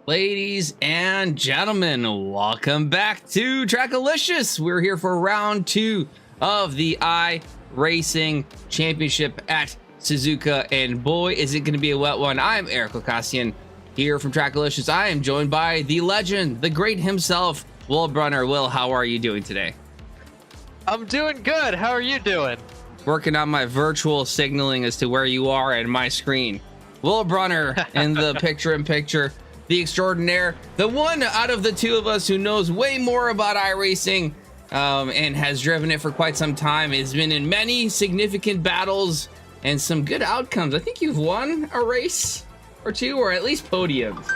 Ladies and gentlemen, welcome back to TRACKILICIOUS. We're here for round 2 of the iRacing Championship at Suzuka, and boy, is it going to be a wet one. I'm Ghoukasian here from TRACKILICIOUS. I am joined by the legend, the great himself, Will Brunner. Will, how are you doing today? I'm doing good. How are you doing? Working on my virtual signaling as to where you are in my screen. Will Brunner in the picture-in-picture. The extraordinaire, the one out of the two of us who knows way more about iRacing and has driven it for quite some time, has been in many significant battles and some good outcomes. I think you've won a race or two, or at least podiums.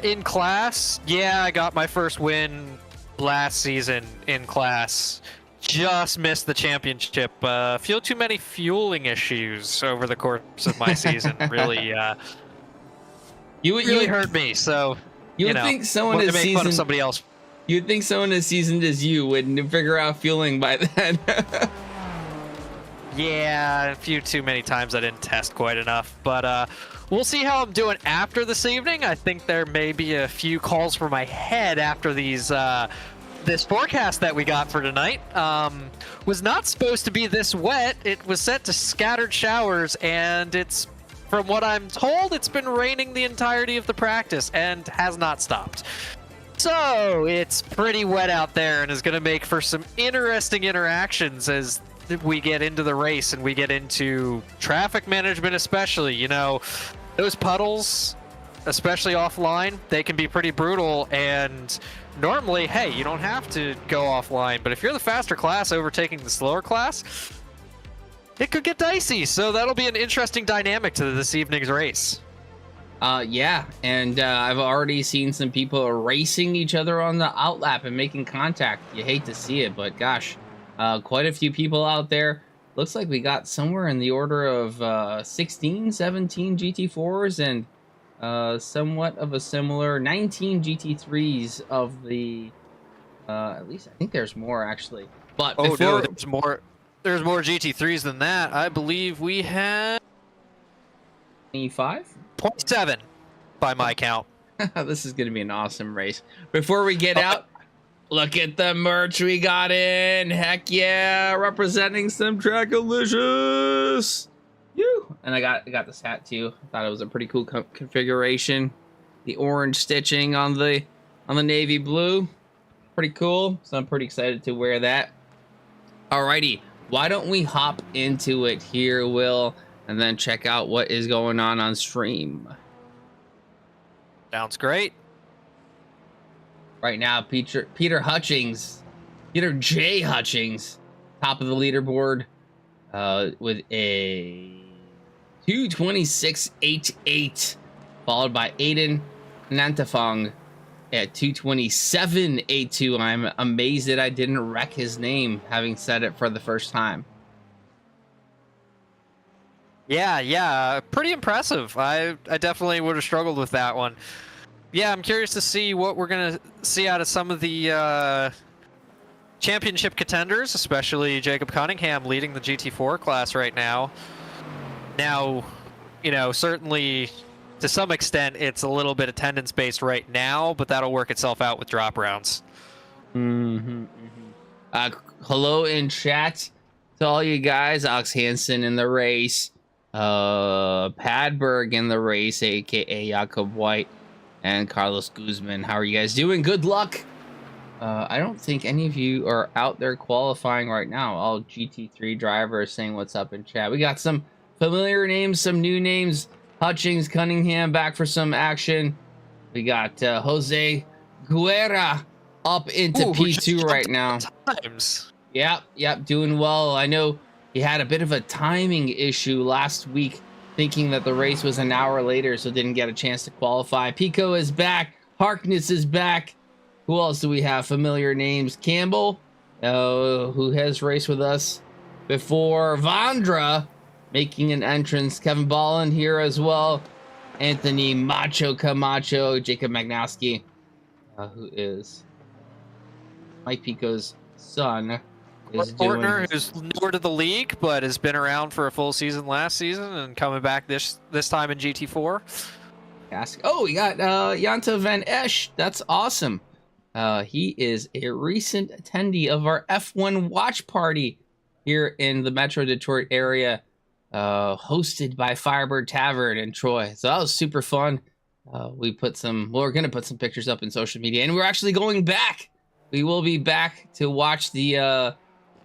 In class, yeah, I got my first win last season in class. Just missed the championship. Feel too many fueling issues over the course of my season. Really, really hurt me. So you would think someone as make fun of somebody else. You'd think someone as seasoned as you would figure out fueling by then. Yeah, a few too many times I didn't test quite enough, but we'll see how I'm doing after this evening. I think there may be a few calls for my head after these this forecast that we got for tonight. Was not supposed to be this wet. It was set to scattered showers, and it's, from what I'm told, it's been raining the entirety of the practice and has not stopped. So it's pretty wet out there and is going to make for some interesting interactions as we get into the race and we get into traffic management, especially. You know, those puddles, especially offline, they can be pretty brutal, and normally, hey, you don't have to go offline, but if you're the faster class overtaking the slower class, it could get dicey. So that'll be an interesting dynamic to this evening's race. Yeah, and I've already seen some people racing each other on the outlap and making contact. You hate to see it, but gosh, quite a few people out there. Looks like we got somewhere in the order of 16, 17 GT4s and somewhat of a similar 19 GT3s of the, at least I think there's more actually. But oh no, there's more. There's more GT3s than that. I believe we had 25? 0.7 by my count. This is going to be an awesome race. Before we get out, look at the merch we got in. Heck yeah, representing some TRACKILICIOUS. You. And I got this hat too. I thought it was a pretty cool configuration. The orange stitching on the navy blue. Pretty cool. So I'm pretty excited to wear that. Alrighty. Why don't we hop into it here, Will, and then check out what is going on stream. Sounds great. Right now, Peter Hutchings, Peter J. Hutchings, top of the leaderboard with a 226.88, followed by Aiden Nantafong at 227.82. I'm amazed that I didn't wreck his name, having said it for the first time. Yeah, pretty impressive. I definitely would have struggled with that one. Yeah, I'm curious to see what we're gonna see out of some of the championship contenders, especially Jacob Cunningham leading the GT4 class right now. Now, you know, certainly to some extent it's a little bit attendance based right now, but that'll work itself out with drop rounds. Hello in chat to all you guys. Alex Hansen in the race, Padberg in the race, aka Jakob White, and Carlos Guzman. How are you guys doing? Good luck. I don't think any of you are out there qualifying right now. All GT3 drivers saying what's up in chat. We got some familiar names, some new names. Hutchings, Cunningham back for some action. We got Jose Guerra up into P2 right now. Yep, doing well. I know he had a bit of a timing issue last week, thinking that the race was an hour later, so didn't get a chance to qualify. Pico is back. Harkness is back. Who else do we have? Familiar names. Campbell, who has raced with us before. Vandra making an entrance. Kevin Ballin here as well. Anthony Macho Camacho. Jacob Magnowski, who is Mike Pico's son. Partner who's newer to the league, but has been around for a full season last season and coming back this time in GT4. fantastic. Oh, we got Janto Van Esch. That's awesome. He is a recent attendee of our F1 watch party here in the Metro Detroit area, hosted by Firebird Tavern in Troy. So that was super fun. We're going to put some pictures up in social media, and we're actually going back. We will be back to watch the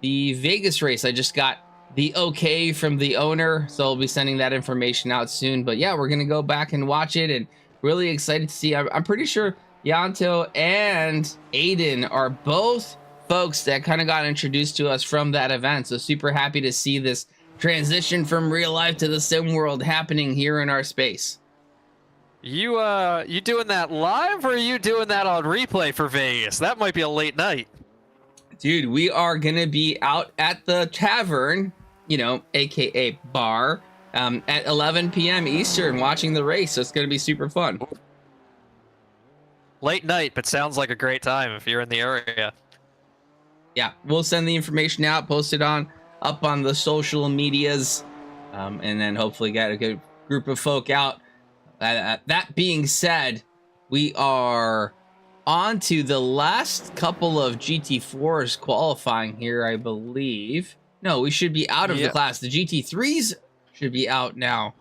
Vegas race. I just got the okay from the owner, so I'll be sending that information out soon. But yeah, we're going to go back and watch it, and really excited to see. I'm pretty sure Yanto and Aiden are both folks that kind of got introduced to us from that event. So super happy to see this transition from real life to the sim world happening here in our space. You doing that live, or are you doing that on replay for Vegas? That might be a late night. Dude, we are going to be out at the tavern, you know, aka bar, at 11 p.m. Eastern watching the race. So it's going to be super fun. Late night, but sounds like a great time if you're in the area. Yeah, we'll send the information out, post it up on the social medias, and then hopefully get a good group of folk out. That being said, we are on to the last couple of GT4s qualifying here, I believe. No, we should be out of the class. The GT3s should be out now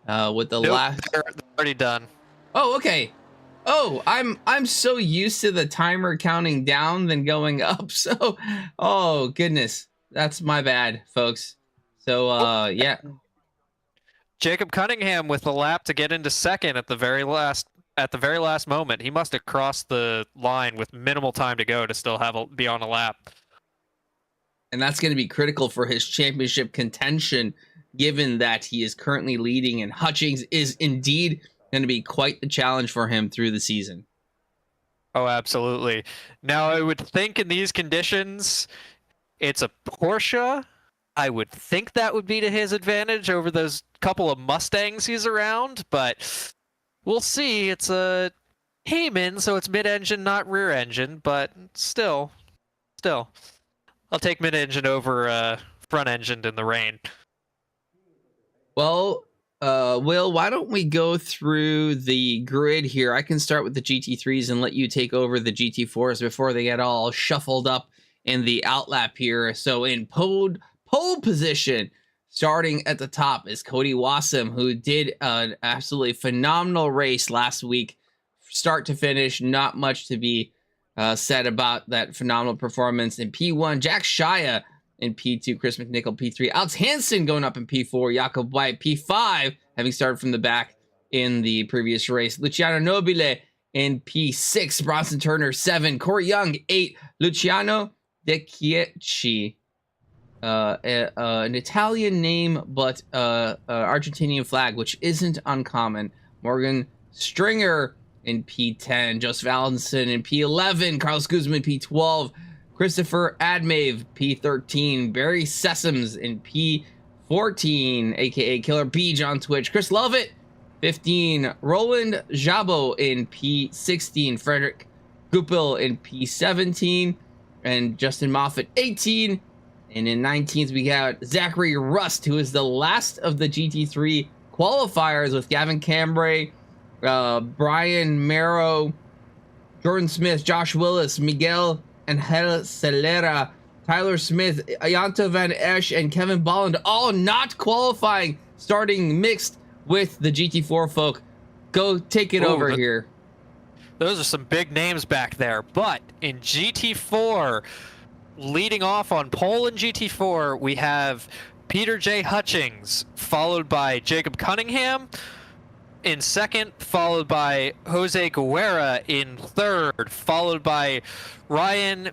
with the last... They're already done. Oh, okay. Oh, I'm so used to the timer counting down than going up. So, oh goodness, that's my bad, folks. So, yeah. Jacob Cunningham with the lap to get into second at the very last moment. He must have crossed the line with minimal time to go to still be on a lap. And that's going to be critical for his championship contention, given that he is currently leading, and Hutchings is indeed going to be quite the challenge for him through the season. Oh, absolutely. Now, I would think in these conditions, it's a Porsche. I would think that would be to his advantage over those couple of Mustangs he's around, but we'll see. It's a Cayman, so it's mid-engine, not rear-engine, but still. I'll take mid-engine over front-engined in the rain. Well, Will, why don't we go through the grid here? I can start with the GT3s and let you take over the GT4s before they get all shuffled up in the outlap here. So in pole position, starting at the top, is Cody Wassam, who did an absolutely phenomenal race last week, start to finish. Not much to be said about that phenomenal performance. In P1, Jack Shia. In P2, Chris McNichol. P3, Alex Hansen going up in P4, Jakob White. P5, having started from the back in the previous race, Luciano Nobile. In P6, Bronson Turner. 7, Corey Young. 8, Luciano De Chieci. An Italian name, but Argentinian flag, which isn't uncommon. Morgan Stringer in P10, Joseph Allenson in P11, Carlos Guzman P12, Christopher Admave P13, Barry Sessoms in P14, aka Killer Beach on Twitch, Chris Lovett 15, Roland Jabo in P16, Frederick Gupil in P17, and Justin Moffat 18. And in 19th, we got Zachary Rust, who is the last of the GT3 qualifiers, with Gavin Cambray, Brian Merrow, Jordan Smith, Josh Willis, Miguel Angel Celera, Tyler Smith, Ayanto Van Esch, and Kevin Bolland, all not qualifying, starting mixed with the GT4 folk. Go take it over here. Those are some big names back there. But in GT4, leading off on pole in GT4, we have Peter J. Hutchings, followed by Jacob Cunningham in second, followed by Jose Guerra in third, followed by Ryan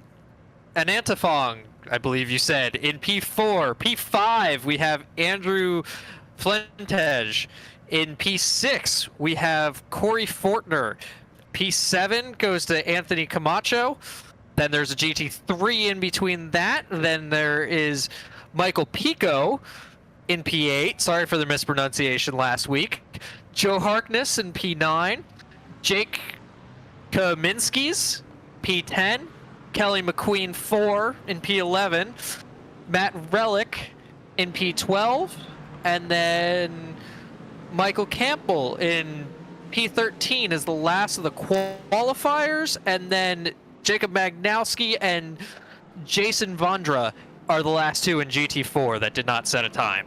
Anantafong, I believe you said, in P4. P5, we have Andrew Flentej. In P6, we have Corey Fortner. P7 goes to Anthony Camacho. Then there's a GT3 in between that. Then there is Michael Pico in P8. Sorry for the mispronunciation last week. Joe Harkness in P9. Jake Kaminskis, P10. Kelly McQueen 4 in P11. Matt Relic in P12. And then Michael Campbell in P13 is the last of the qualifiers, and then Jacob Magnowski and Jason Vondra are the last two in GT4 that did not set a time.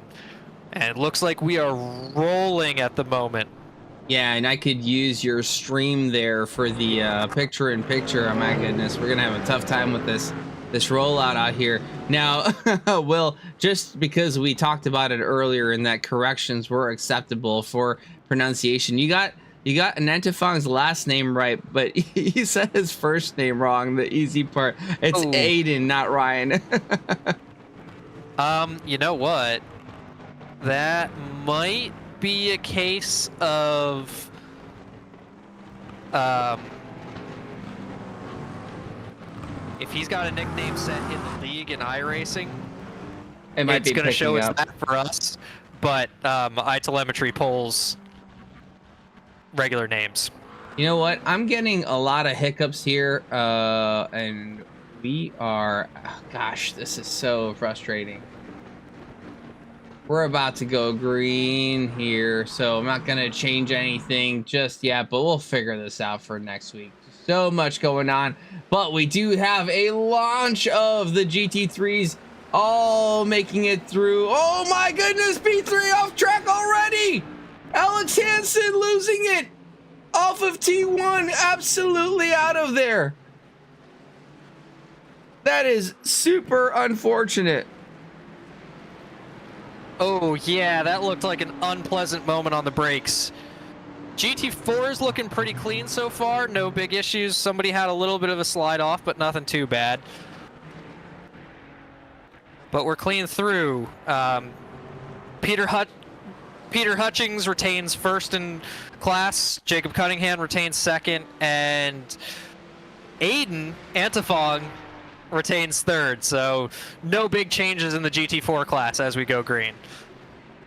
And it looks like we are rolling at the moment. Yeah, and I could use your stream there for the picture-in-picture. Oh my goodness, we're gonna have a tough time with this rollout out here. Now, Will, just because we talked about it earlier and that corrections were acceptable for pronunciation, you got Anantafong's last name right, but he said his first name wrong. The easy part. It's Aiden, not Ryan. You know what? That might be a case of if he's got a nickname set in the league in iRacing, it's going to show us that for us. But iTelemetry pulls regular names. You know what? I'm getting a lot of hiccups here, and we are. Oh, gosh, this is so frustrating. We're about to go green here, so I'm not gonna change anything just yet, but we'll figure this out for next week. So much going on, but we do have a launch of the GT3s all making it through. Oh my goodness, P3 off track already! Alex Hansen losing it off of T1, absolutely out of there. That is super unfortunate. Oh yeah, that looked like an unpleasant moment on the brakes. GT4 is looking pretty clean so far, no big issues. Somebody had a little bit of a slide off, but nothing too bad. But we're clean through. Peter Hutchings retains first in class, Jacob Cunningham retains second, and Aiden Antafong retains third. So no big changes in the GT4 class as we go green.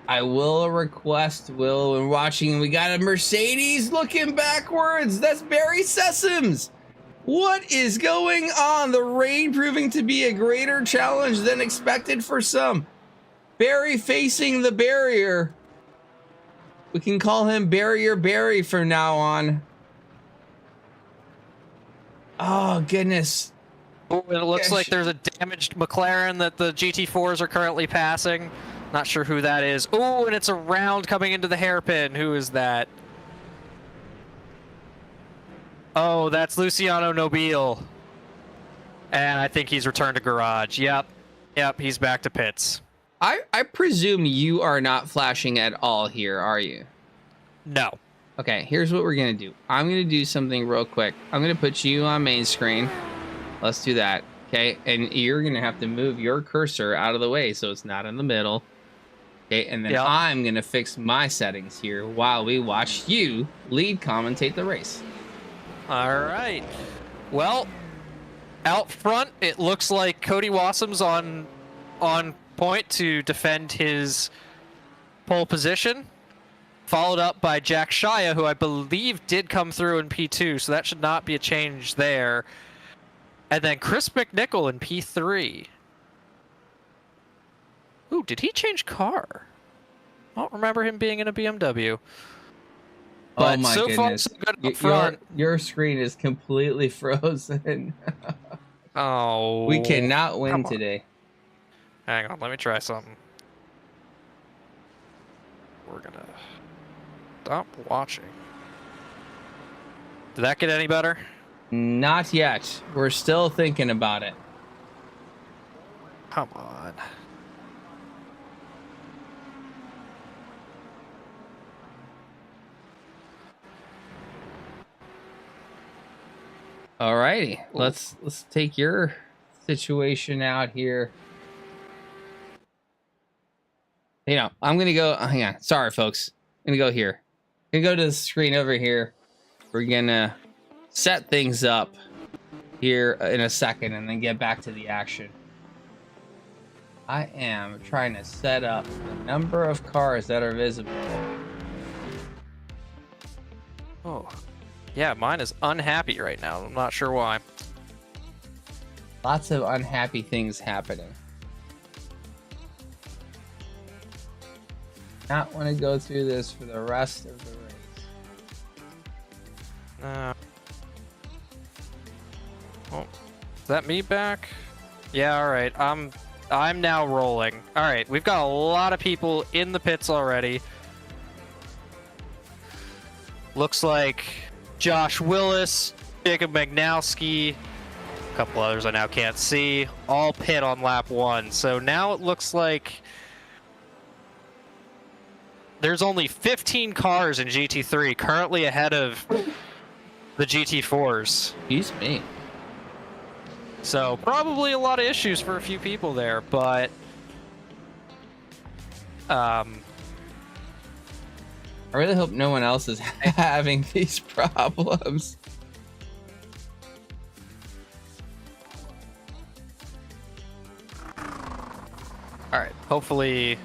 I will request, Will, when watching, we got a Mercedes looking backwards. That's Barry Sessoms. What is going on? The rain proving to be a greater challenge than expected for some. Barry facing the barrier. We can call him Barrier Barry from now on. Oh, goodness. Oh, it looks like there's a damaged McLaren that the GT4s are currently passing. Not sure who that is. Oh, and it's a round coming into the hairpin. Who is that? Oh, that's Luciano Nobile. And I think he's returned to garage. Yep, he's back to pits. I presume you are not flashing at all here, are you? No. Okay, here's what we're going to do. I'm going to do something real quick. I'm going to put you on main screen. Let's do that, okay? And you're going to have to move your cursor out of the way so it's not in the middle. Okay, and then I'm going to fix my settings here while we watch you lead commentate the race. All right. Well, out front, it looks like Cody Wassum's on point to defend his pole position, followed up by Jack Shia, who I believe did come through in P2, so that should not be a change there. And then Chris McNichol in P3. Ooh, did he change car? I don't remember him being in a BMW. But oh my so goodness. far, so good up front. Your screen is completely frozen. Oh. We cannot win today. Hang on, let me try something. We're gonna stop watching. Did that get any better? Not yet. We're still thinking about it. Come on. Alrighty, let's take your situation out here. You know, I'm gonna go. Hang on, sorry, folks. I'm gonna go here. I'm gonna go to the screen over here. We're gonna set things up here in a second, and then get back to the action. I am trying to set up the number of cars that are visible. Oh. Yeah, mine is unhappy right now. I'm not sure why. Lots of unhappy things happening. Not want to go through this for the rest of the race. Oh, is that me back? Yeah, all right. I'm now rolling. All right, we've got a lot of people in the pits already. Looks like Josh Willis, Jacob Magnowski, a couple others I now can't see, all pit on lap 1. So now it looks like there's only 15 cars in GT3 currently ahead of the GT4s. Excuse me. So probably a lot of issues for a few people there, but I really hope no one else is having these problems. all right, hopefully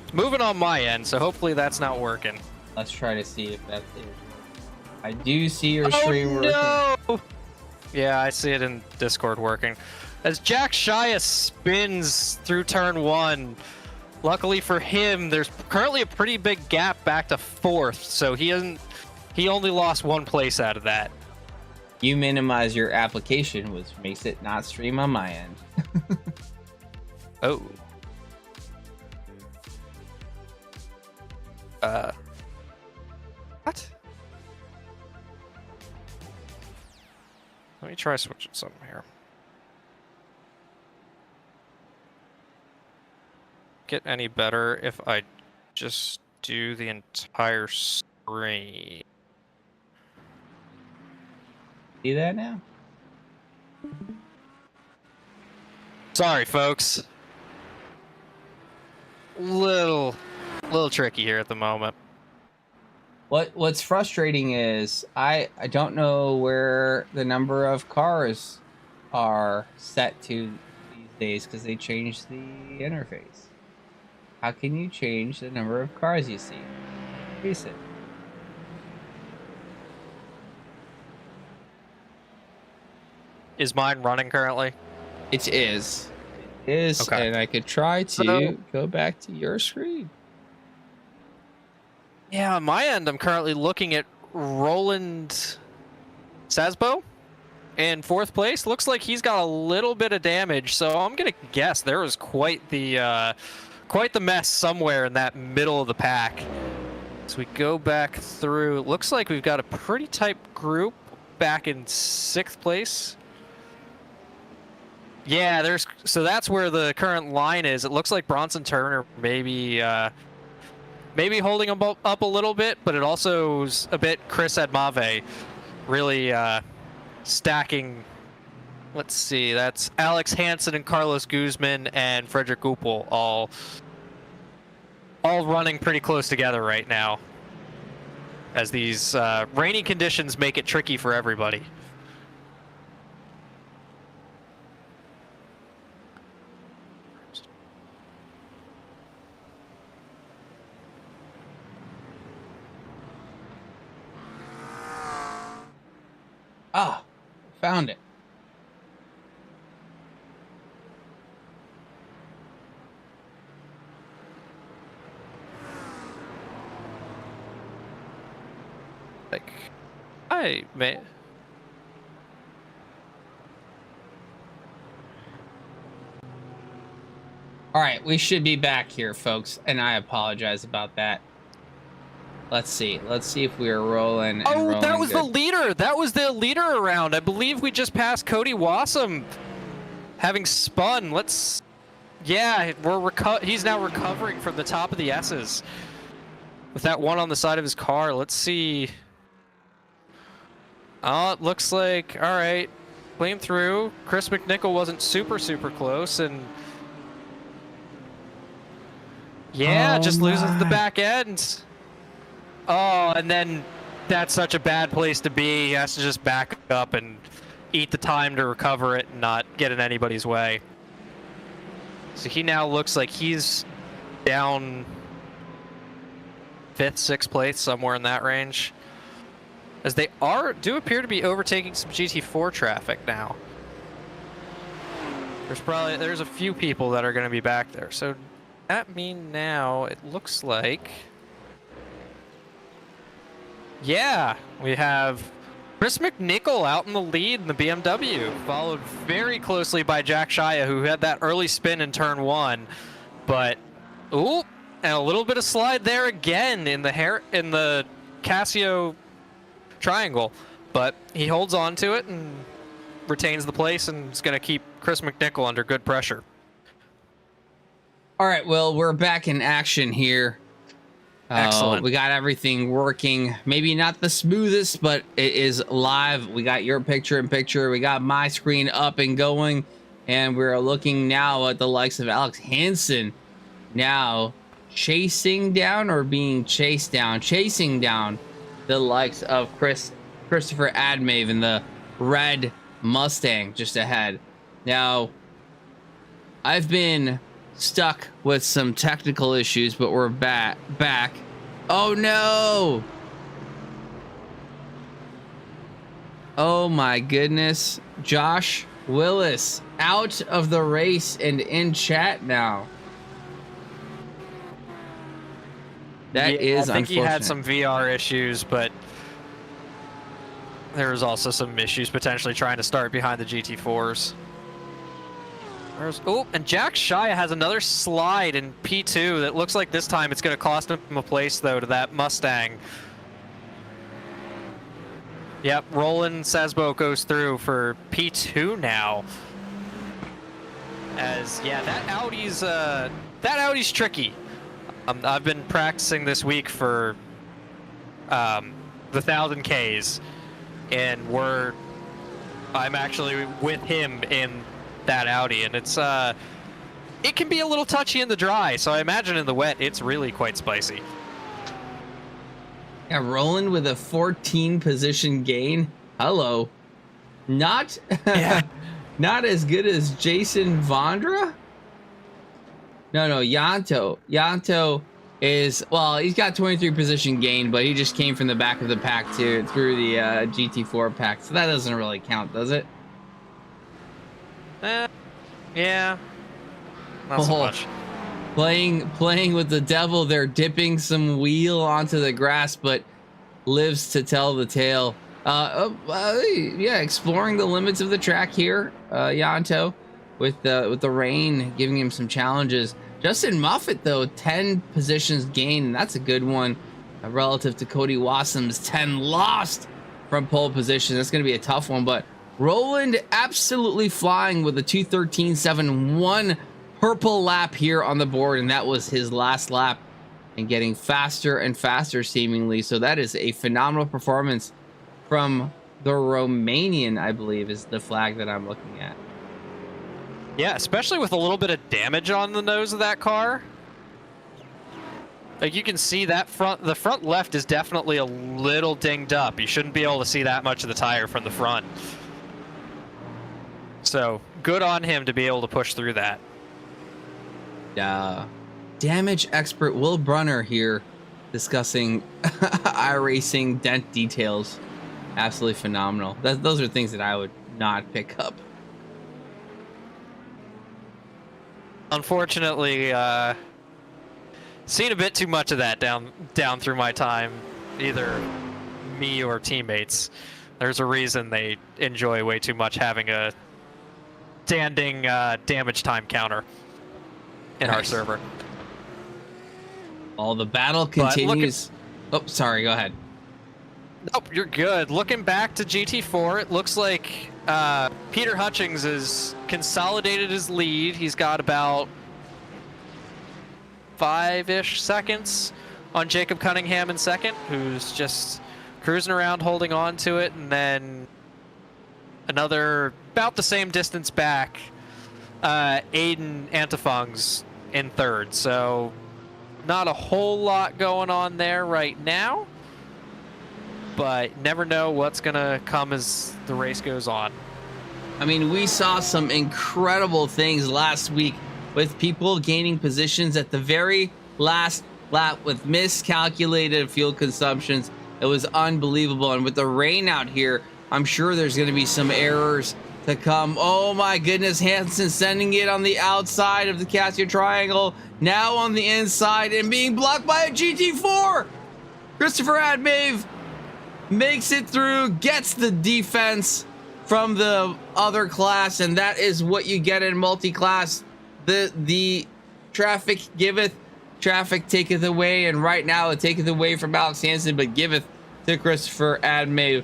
it's moving on my end, so hopefully that's not working. Let's try to see if that's it. I do see your stream working. No! Yeah, I see it in Discord working. As Jack Shia spins through turn 1, luckily for him, there's currently a pretty big gap back to 4th, so he only lost 1 place out of that. You minimize your application, which makes it not stream on my end. Oh. What? Let me try switching something here. Get any better if I just do the entire screen. See that now? Sorry, folks. Little tricky here at the moment. What's frustrating is I don't know where the number of cars are set to these days because they changed the interface. How can you change the number of cars you see? Increase it. Is mine running currently? It is. It is, okay. And I could try to go back to your screen. Yeah, on my end, I'm currently looking at Roland Sasbo in 4th place. Looks like he's got a little bit of damage, so I'm gonna guess there was quite the mess somewhere in that middle of the pack. So we go back through. Looks like we've got a pretty tight group back in 6th place. Yeah, so that's where the current line is. It looks like Bronson Turner maybe holding him up a little bit, but it also is a bit Chris Edmave really stacking. Let's see, that's Alex Hansen and Carlos Guzman and Frederick Goupel all running pretty close together right now, as these rainy conditions make it tricky for everybody. Ah, found it. Like, I may. All right, we should be back here, folks, and I apologize about that. Let's see. Let's see if we are rolling. And rolling that was good. the leader. That was the leader around. I believe we just passed Cody Wassam, having spun. Let's. Yeah, he's now recovering from the top of the S's with that one on the side of his car. Let's see. Oh, it looks like, all right, clean through. Chris McNichol wasn't super close, and yeah, just loses the back end. Oh, and then that's such a bad place to be. He has to just back up and eat the time to recover it and not get in anybody's way. So he now looks like he's down 5th, 6th place, somewhere in that range. As they do appear to be overtaking some GT4 traffic now. There's a few people that are going to be back there. So that means now it looks like Yeah, we have Chris McNichol out in the lead in the BMW, followed very closely by Jack Shia, who had that early spin in turn 1. But, ooh, and a little bit of slide there again in the Casio triangle. But he holds on to it and retains the place, and is going to keep Chris McNichol under good pressure. All right, well, we're back in action here. Excellent. We got everything working. Maybe not the smoothest, but it is live. We got your picture in picture. We got my screen up and going. And we're looking now at the likes of Alex Hansen now chasing down or being chased down. Chasing down the likes of Christopher Admave in the red Mustang just ahead. Now, I've been stuck with some technical issues, but we're back. Oh no! Oh my goodness. Josh Willis out of the race and in chat now. That is unfortunate. I think he had some VR issues, but there was also some issues potentially trying to start behind the GT4s. Oh, and Jack Shia has another slide in P2 that looks like this time it's going to cost him a place, though, to that Mustang. Yep, Roland Sesbo goes through for P2 now. As, yeah, that Audi's tricky. I've been practicing this week for the 1,000 Ks, and I'm actually with him in that Audi, and it's it can be a little touchy in the dry, so I imagine in the wet it's really quite spicy. Yeah, Roland with a 14 position gain. Hello. Not Yeah. not as good as Jason Vondra. No, Yanto. Yanto is, well, he's got 23 position gain, but he just came from the back of the pack through the GT4 pack, so that doesn't really count, does it? Yeah, not so much. Playing with the devil, they're dipping some wheel onto the grass, but lives to tell the tale. Yeah, exploring the limits of the track here, Yanto, with the rain giving him some challenges. Justin Moffitt, though, 10 positions gained, and that's a good one relative to Cody Wassum's 10 lost from pole position. That's going to be a tough one, but Roland absolutely flying with a 2:13.71 purple lap here on the board, and that was his last lap, and getting faster and faster seemingly. So that is a phenomenal performance from the Romanian, I believe, is the flag that I'm looking at. Yeah, especially with a little bit of damage on the nose of that car. Like, you can see that the front left is definitely a little dinged up. You shouldn't be able to see that much of the tire from the front. So, good on him to be able to push through that. Damage expert Will Brunner here discussing iRacing dent details. Absolutely phenomenal. Those are things that I would not pick up. Unfortunately, seen a bit too much of that down through my time, either me or teammates. There's a reason they enjoy way too much having a standing damage time counter in our server. All the battle continues. Oh, sorry, go ahead. Nope, you're good. Looking back to GT4, it looks like Peter Hutchings has consolidated his lead. He's got about 5-ish seconds on Jacob Cunningham in second, who's just cruising around holding on to it, and then another about the same distance back, Aiden Antifungs in third. So not a whole lot going on there right now, but never know what's gonna come as the race goes on. I mean, we saw some incredible things last week with people gaining positions at the very last lap with miscalculated fuel consumptions. It was unbelievable. And with the rain out here, I'm sure there's going to be some errors to come. Oh my goodness, Hansen sending it on the outside of the Casio triangle, now on the inside and being blocked by a GT4. Christopher Admave makes it through, gets the defense from the other class, and that is what you get in multi-class. The traffic giveth, traffic taketh away, and right now it taketh away from Alex Hansen, but giveth to Christopher Adme.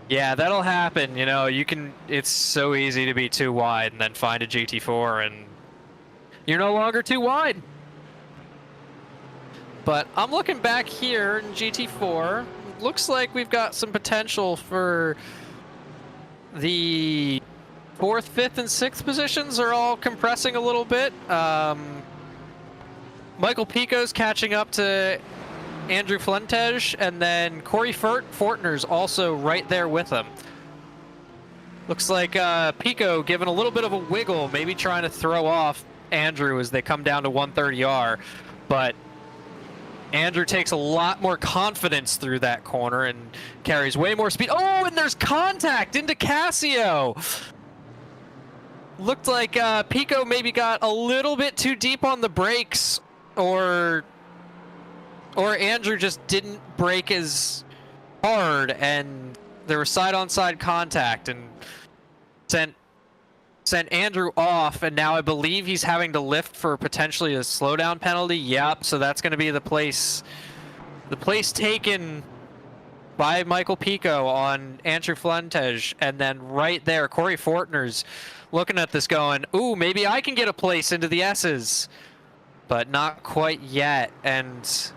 Yeah, that'll happen. You know, it's so easy to be too wide and then find a GT4 and you're no longer too wide. But I'm looking back here in GT4. Looks like we've got some potential for the 4th, 5th, and 6th positions are all compressing a little bit. Michael Pico's catching up to Andrew Flentej, and then Corey Fortner's also right there with him. Looks like Pico giving a little bit of a wiggle, maybe trying to throw off Andrew as they come down to 130R, but Andrew takes a lot more confidence through that corner and carries way more speed. Oh, and there's contact into Casio. Looked like Pico maybe got a little bit too deep on the brakes, or Andrew just didn't brake as hard, and there was side-on-side contact and sent Andrew off, and now I believe he's having to lift for potentially a slowdown penalty. Yep, so that's going to be the place taken by Michael Pico on Andrew Flentej, and then right there, Corey Fortner's looking at this going, ooh, maybe I can get a place into the S's, but not quite yet, and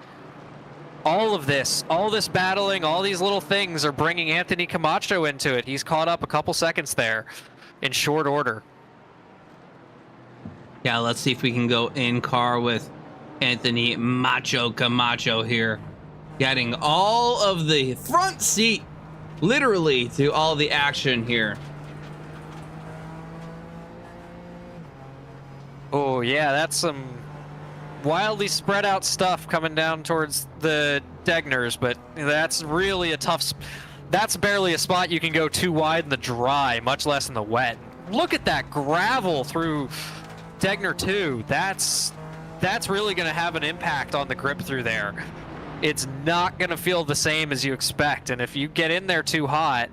all this battling, all these little things are bringing Anthony Camacho into it. He's caught up a couple seconds there in short order. Yeah, let's see if we can go in car with Anthony Macho Camacho here. Getting all of the front seat, literally, to all the action here. Oh, yeah, that's some wildly spread out stuff coming down towards the Degners, but that's really a tough... That's barely a spot you can go too wide in the dry, much less in the wet. Look at that gravel through Degner 2. That's really going to have an impact on the grip through there. It's not going to feel the same as you expect, and if you get in there too hot,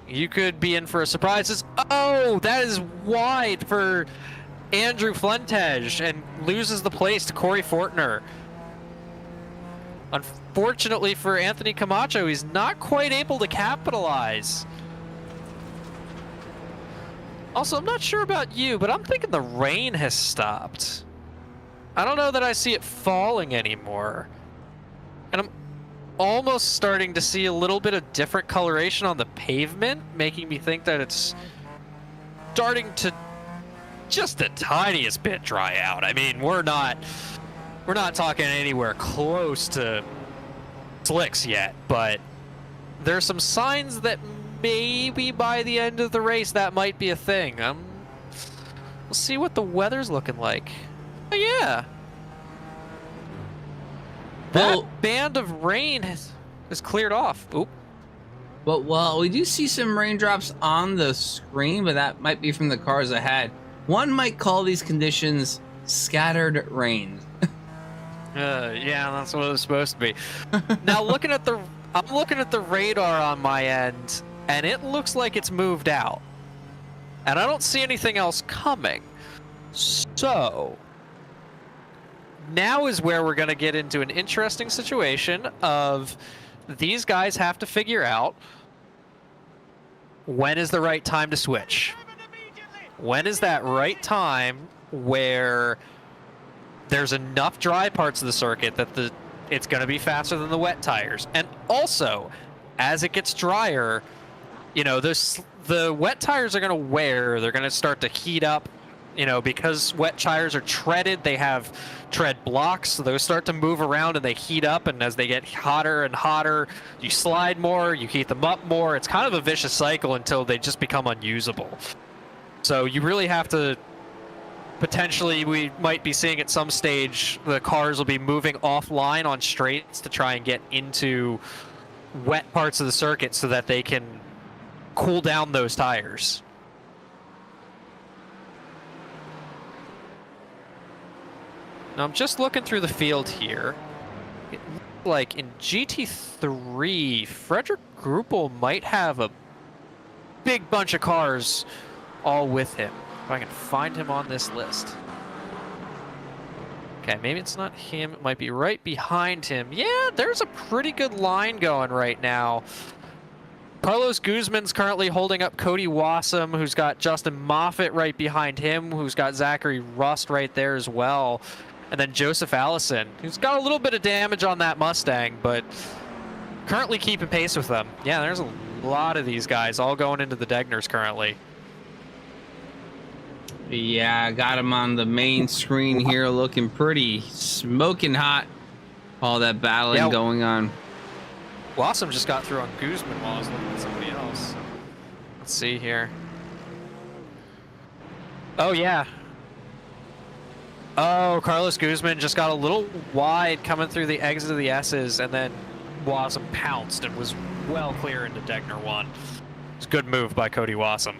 you could be in for a surprise. Oh, that is wide for Andrew Flentej, and loses the place to Corey Fortner. Unfortunately for Anthony Camacho, he's not quite able to capitalize. Also, I'm not sure about you, but I'm thinking the rain has stopped. I don't know that I see it falling anymore. And I'm almost starting to see a little bit of different coloration on the pavement, making me think that it's starting to just the tiniest bit dry out. I mean, we're not talking anywhere close to slicks yet, but there's some signs that maybe by the end of the race that might be a thing. We'll see what the weather's looking like. Oh yeah, that band of rain has cleared off. Oop. Well, we do see some raindrops on the screen, but that might be from the cars ahead. One might call these conditions scattered rain. Yeah, that's what it's supposed to be. Now I'm looking at the radar on my end, and it looks like it's moved out. And I don't see anything else coming. So now is where we're going to get into an interesting situation of these guys have to figure out when is the right time to switch. When is that right time where there's enough dry parts of the circuit that it's going to be faster than the wet tires? And also, as it gets drier, you know, the wet tires are going to wear. They're going to start to heat up, you know, because wet tires are treaded. They have tread blocks, so those start to move around and they heat up. And as they get hotter and hotter, you slide more, you heat them up more. It's kind of a vicious cycle until they just become unusable. So you really have to... Potentially, we might be seeing at some stage the cars will be moving offline on straights to try and get into wet parts of the circuit so that they can cool down those tires. Now I'm just looking through the field here. It like in GT3, Frederick Gruppel might have a big bunch of cars all with him. If I can find him on this list. Okay, maybe it's not him. It might be right behind him. Yeah, there's a pretty good line going right now. Carlos Guzman's currently holding up Cody Wassam, who's got Justin Moffitt right behind him, who's got Zachary Rust right there as well. And then Joseph Allison, who's got a little bit of damage on that Mustang, but currently keeping pace with them. Yeah, there's a lot of these guys all going into the Degners currently. Yeah, I got him on the main screen here looking pretty smoking hot. All that battling going on. Wassam just got through on Guzman while I was looking at somebody else. Let's see here. Oh, yeah. Oh, Carlos Guzman just got a little wide coming through the exit of the S's, and then Wassam pounced and was well clear into Degner 1. It's a good move by Cody Wassam.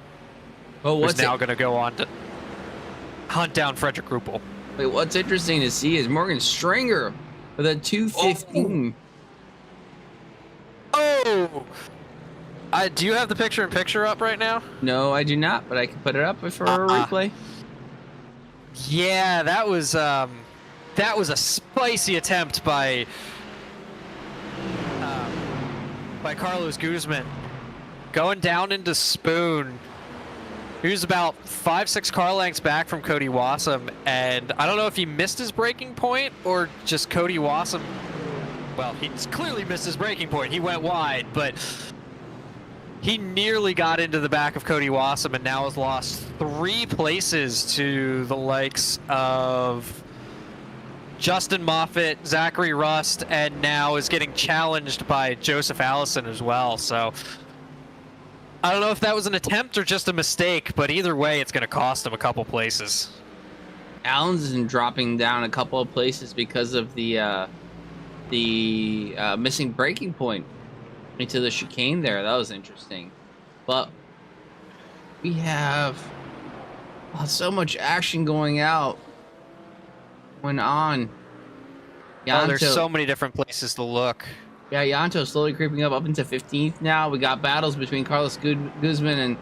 Oh, what's now going to go on to hunt down Frederick Gruppel. Wait, what's interesting to see is Morgan Stringer with a 215. Oh! Do you have the picture-in-picture up right now? No, I do not, but I can put it up for a replay. Yeah, that was a spicy attempt by Carlos Guzman. Going down into Spoon. He was about 5-6 car lengths back from Cody Wassam, and I don't know if he missed his braking point or just Cody Wassam. Well, he's clearly missed his braking point. He went wide, but he nearly got into the back of Cody Wassam and now has lost 3 places to the likes of Justin Moffitt, Zachary Rust, and now is getting challenged by Joseph Allison as well. So I don't know if that was an attempt or just a mistake, but either way, it's going to cost him a couple places. Allen's been dropping down a couple of places because of the missing braking point into the chicane there. That was interesting. But we have so much action going on. Oh, there's so many different places to look. Yeah, Yanto slowly creeping up into 15th now. We got battles between Carlos Guzman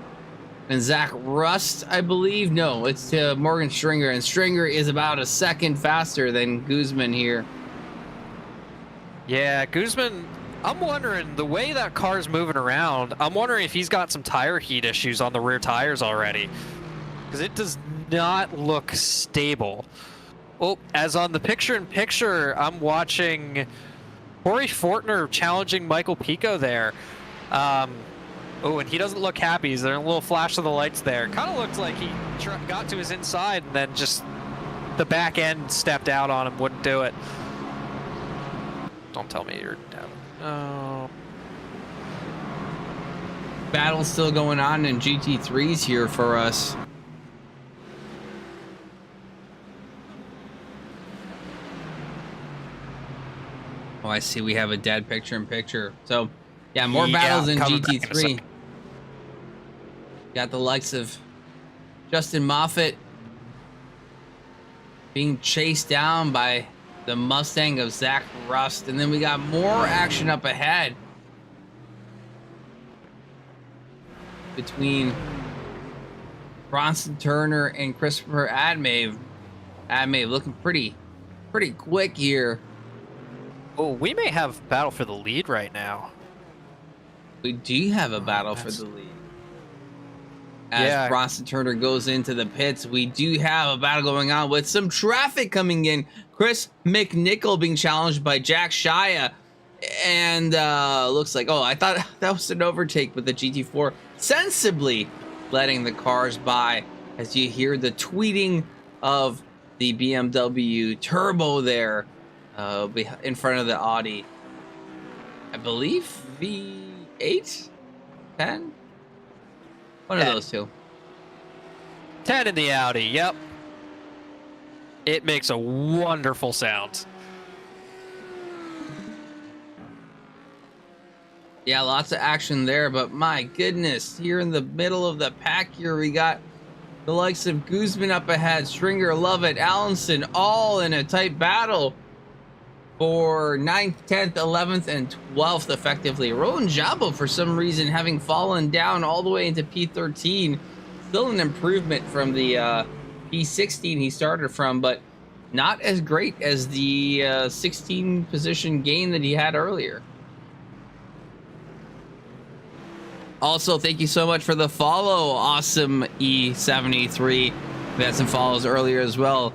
and Zach Rust, I believe. No, it's Morgan Stringer, and Stringer is about a second faster than Guzman here. Yeah, Guzman, I'm wondering, the way that car's moving around, I'm wondering if he's got some tire heat issues on the rear tires already. Because it does not look stable. Oh, as on the picture-in-picture, I'm watching Corey Fortner challenging Michael Pico there. Oh, and he doesn't look happy. There's a little flash of the lights there. Kind of looks like he got to his inside and then just the back end stepped out on him, wouldn't do it. Don't tell me you're down. Oh. Battle's still going on in GT3s here for us. Oh, I see. We have a dead picture-in-picture. So, yeah, more battles in GT3. Got the likes of Justin Moffitt being chased down by the Mustang of Zach Rust. And then we got more action up ahead between Bronson Turner and Christopher Admave. Admave looking pretty quick here. Oh, we may have battle for the lead right now. We do have a battle for the lead. As Bronson Turner goes into the pits, we do have a battle going on with some traffic coming in. Chris McNichol being challenged by Jack Shia. And looks like, oh, I thought that was an overtake with the GT4. Sensibly letting the cars by as you hear the tweeting of the BMW Turbo there. In front of the Audi, I believe V8, 10, one of those two. 10 in the Audi, yep. It makes a wonderful sound. Yeah, lots of action there, but my goodness, here in the middle of the pack here, we got the likes of Guzman up ahead, Stringer, Lovett, Allenson, all in a tight battle. for 9th, 10th, 11th, and 12th, effectively. Roland Jabo, for some reason, having fallen down all the way into P13. Still an improvement from the P16 he started from, but not as great as the 16 position gain that he had earlier. Also, thank you so much for the follow, Awesome E73. We had some follows earlier as well.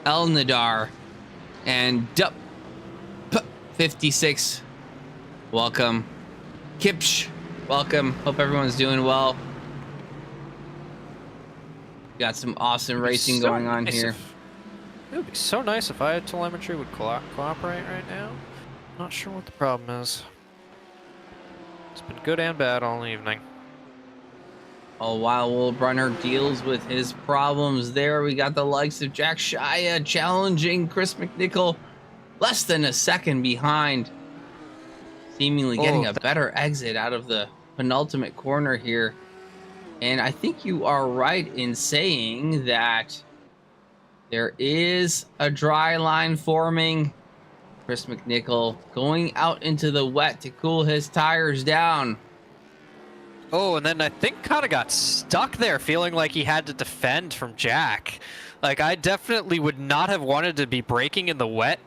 El Nadar and Dup 56. Welcome. Kipsh, welcome. Hope everyone's doing well. Got some awesome racing going on here. It would be so nice if I had telemetry would cooperate right now. Not sure what the problem is. It's been good and bad all evening. Oh, while Will Brunner deals with his problems there, we got the likes of Jack Shia challenging Chris McNichol, less than a second behind, seemingly getting a better exit out of the penultimate corner here. And I think you are right in saying that there is a dry line forming. Chris McNichol going out into the wet to cool his tires down. Oh, and then I think kind of got stuck there, feeling like he had to defend from Jack. Like, I definitely would not have wanted to be braking in the wet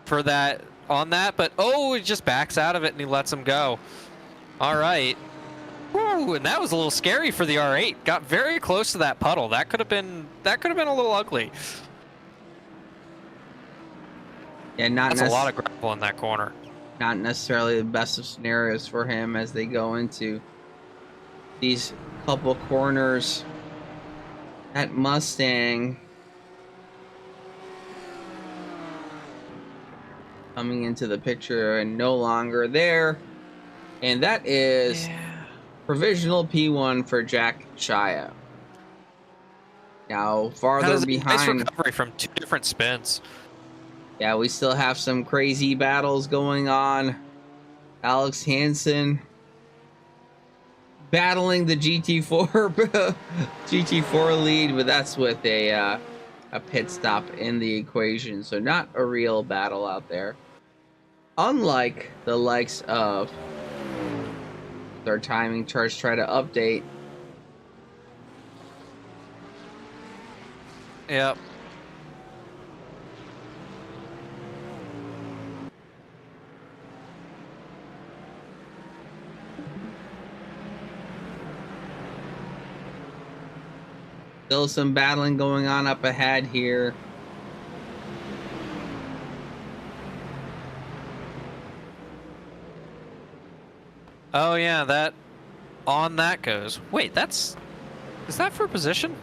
for that, on that, but oh, he just backs out of it and he lets him go. All right. Woo, and that was a little scary for the R8. Got very close to that puddle. That could have been a little ugly. Yeah, that's a lot of gravel in that corner. Not necessarily the best of scenarios for him as they go into these couple corners. That Mustang coming into the picture and no longer there. And that is provisional P1 for Jack Shia. Now farther behind. Nice recovery from two different spins. Yeah, we still have some crazy battles going on. Alex Hansen battling the GT4 GT4 lead, but that's with a pit stop in the equation, so not a real battle out there. Unlike the likes of their timing charts try to update. Yep. Still some battling going on up ahead here. Oh yeah, that goes. Wait, is that for position?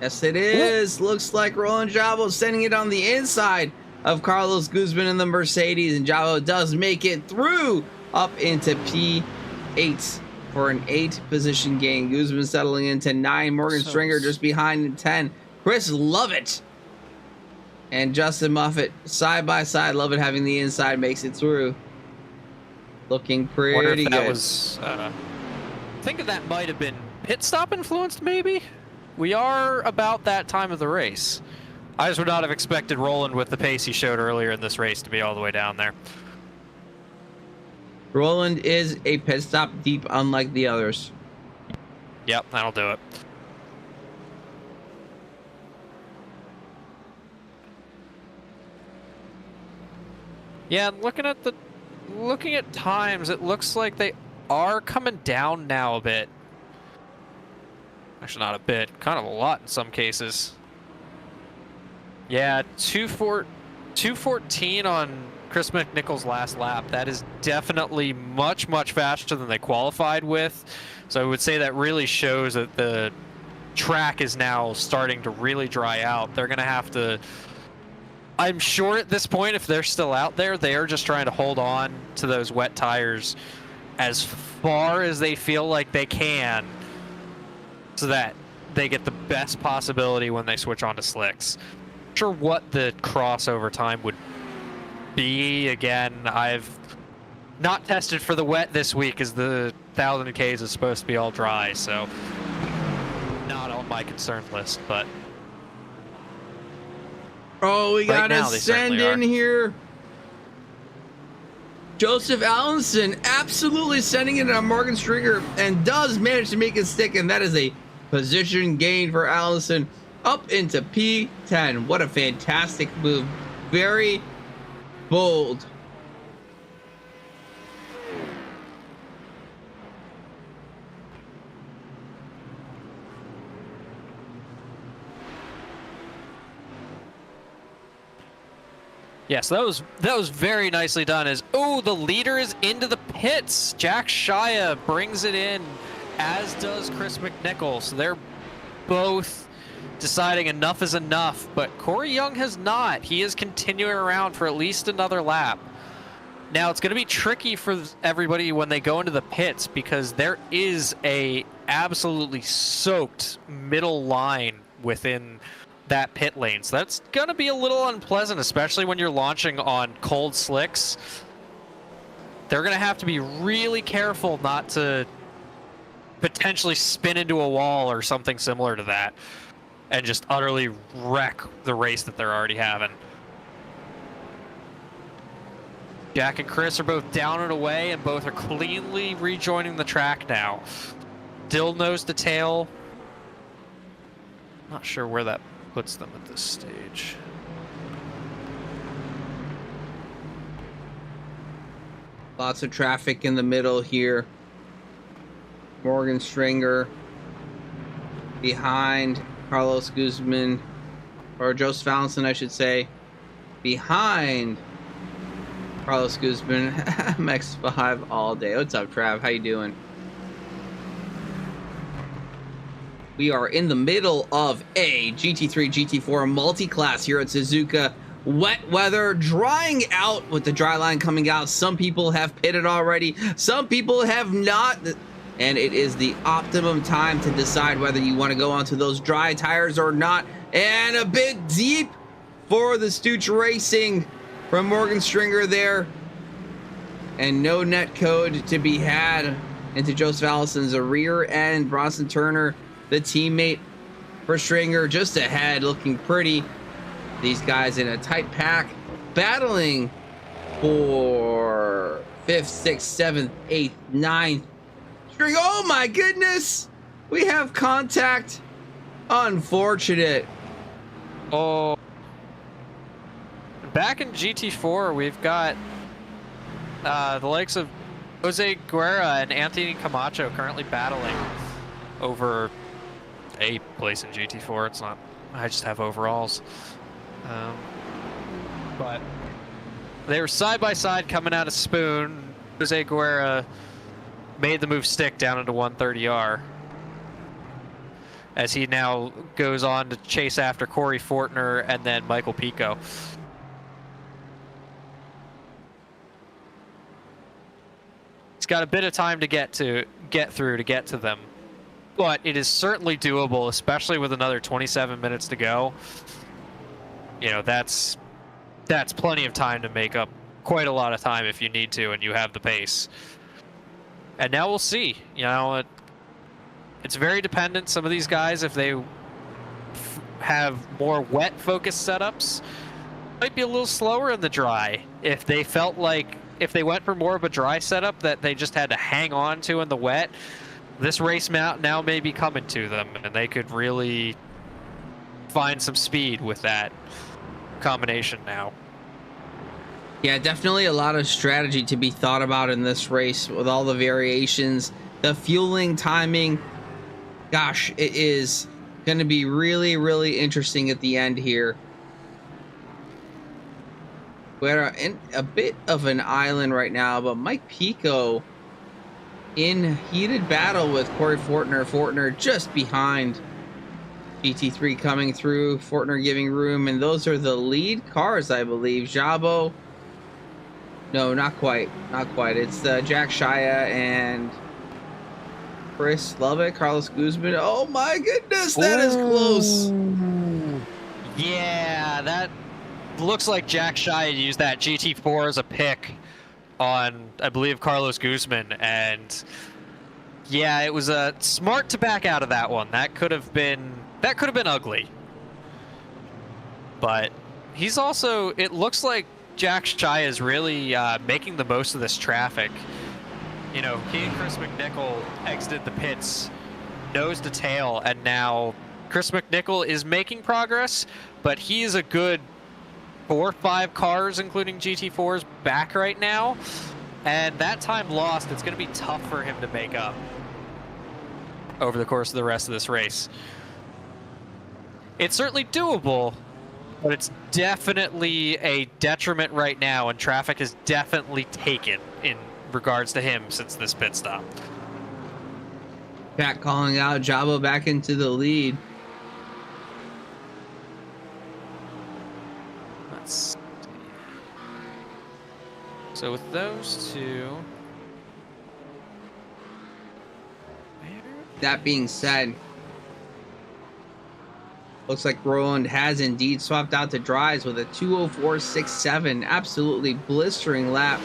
Yes, it is. Ooh. Looks like Roland Jabo sending it on the inside of Carlos Guzman in the Mercedes, and Jabo does make it through up into P8 for an 8 position gain. Guzman settling into 9. Morgan Stringer just behind in 10. Chris Lovett and Justin Muffet side by side. Lovett having the inside makes it through. Looking pretty good. I think that might have been pit stop influenced, maybe? We are about that time of the race. I just would not have expected Roland with the pace he showed earlier in this race to be all the way down there. Roland is a pit stop deep, unlike the others. Yep, that'll do it. Yeah, looking at times, it looks like they are coming down now a bit. Actually, not a bit, kind of a lot in some cases. Yeah, 2:14 on Chris McNichol's last lap. That is definitely much, much faster than they qualified with. So I would say that really shows that the track is now starting to really dry out. They're going to have to, I'm sure at this point, if they're still out there, they are just trying to hold on to those wet tires as far as they feel like they can so that they get the best possibility when they switch on to slicks. Not sure what the crossover time would be. Again, I've not tested for the wet this week as the 1,000 Ks is supposed to be all dry, so not on my concern list, but Oh, we got now, to they send certainly in are. here. Joseph Allenson absolutely sending it on Morgan Stringer and does manage to make it stick. And that is a position gain for Allenson up into P10. What a fantastic move. Very bold. Yes, that was very nicely done. Oh, the leader is into the pits. Jack Shia brings it in, as does Chris McNichol. So they're both deciding enough is enough, but Corey Young has not. He is continuing around for at least another lap. Now it's going to be tricky for everybody when they go into the pits because there is a absolutely soaked middle line within that pit lane. So that's going to be a little unpleasant, especially when you're launching on cold slicks. They're going to have to be really careful not to potentially spin into a wall or something similar to that and just utterly wreck the race that they're already having. Jack and Chris are both down and away, and both are cleanly rejoining the track now. Still nose to tail. Not sure where that puts them at this stage. Lots of traffic in the middle here. Morgan Stringer behind Carlos Guzman, or Joseph Allenson, I should say, behind Carlos Guzman. MX5 all day. What's up, Trav? How you doing? We are in the middle of a GT3, GT4 multi-class here at Suzuka. Wet weather, drying out with the dry line coming out. Some people have pitted already. Some people have not. And it is the optimum time to decide whether you want to go onto those dry tires or not. And a bit deep for the Stooch Racing from Morgan Stringer there. And no net code to be had into Joseph Allison's rear end. Bronson Turner, the teammate for Stringer, just ahead, looking pretty. These guys in a tight pack, battling for 5th, 6th, 7th, 8th, 9th. Stringer, oh my goodness! We have contact. Unfortunate. Oh. Back in GT4, we've got the likes of Jose Guerra and Anthony Camacho currently battling over a place in GT4. It's not, I just have overalls. But they were side by side coming out of Spoon. Jose Guerra made the move stick down into 130R as he now goes on to chase after Corey Fortner and then Michael Pico. He's got a bit of time to get through to get to them, but it is certainly doable, especially with another 27 minutes to go. You know, that's plenty of time to make up quite a lot of time if you need to and you have the pace. And now we'll see. You know, it's very dependent. Some of these guys, if they have more wet focused setups, might be a little slower in the dry. If they felt like if they went for more of a dry setup that they just had to hang on to in the wet, this race now may be coming to them, and they could really find some speed with that combination now. Yeah, definitely a lot of strategy to be thought about in this race with all the variations, the fueling timing. Gosh, it is going to be really, really interesting at the end here. We're in a bit of an island right now, but Mike Pico in heated battle with Corey Fortner. Fortner just behind. GT3 coming through, Fortner giving room, and those are the lead cars, I believe. Jabo. No, not quite. Not quite. It's Jack Shia and Chris Lovett, Carlos Guzman. Oh my goodness, that is close. Yeah, that looks like Jack Shia used that GT4 as a pick on, I believe, Carlos Guzman, and yeah, it was smart to back out of that one. That could have been ugly. But he's also, it looks like Jack Shy is really making the most of this traffic. You know, he and Chris McNichol exited the pits nose to tail, and now Chris McNichol is making progress, but he is a good 4 or 5 cars, including GT4s, back right now. And that time lost, it's going to be tough for him to make up over the course of the rest of this race. It's certainly doable, but it's definitely a detriment right now, and traffic is definitely taken in regards to him since this pit stop. Jack calling out Jabo back into the lead. Let's see. So with those two... That being said, looks like Roland has indeed swapped out the drives with a 2:04.67. Absolutely blistering lap.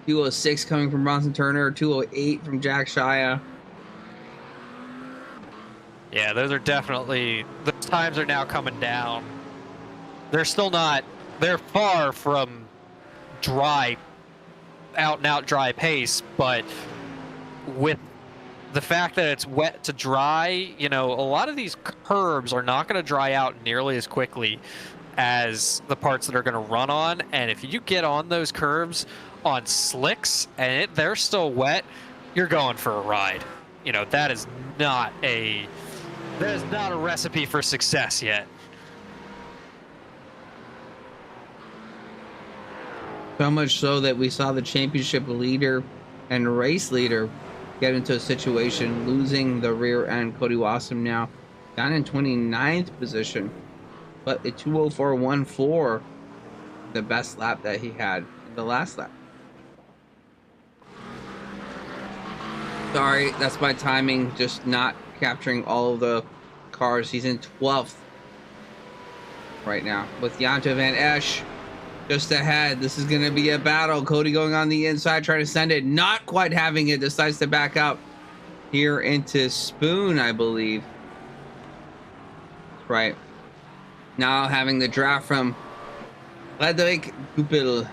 2:06 coming from Bronson Turner, 2:08 from Jack Shia. Yeah, those are definitely, those times are now coming down. They're still not, they're far from dry, out and out dry pace, but with the fact that it's wet to dry, you know, a lot of these curbs are not going to dry out nearly as quickly as the parts that are going to run on. And if you get on those curves on slicks and they're still wet, you're going for a ride. You know, that is not a recipe for success yet. So much so that we saw the championship leader and race leader get into a situation losing the rear end. Cody Wasson now down in 29th position, but a 2:04.14, the best lap that he had in the last lap. Sorry, that's my timing, just not capturing all of the cars. He's in 12th right now with Janto Van Esch just ahead. This is going to be a battle. Cody going on the inside, trying to send it, not quite having it, decides to back up here into Spoon, I believe. Right. Now having the draft from Ledwig Goupil,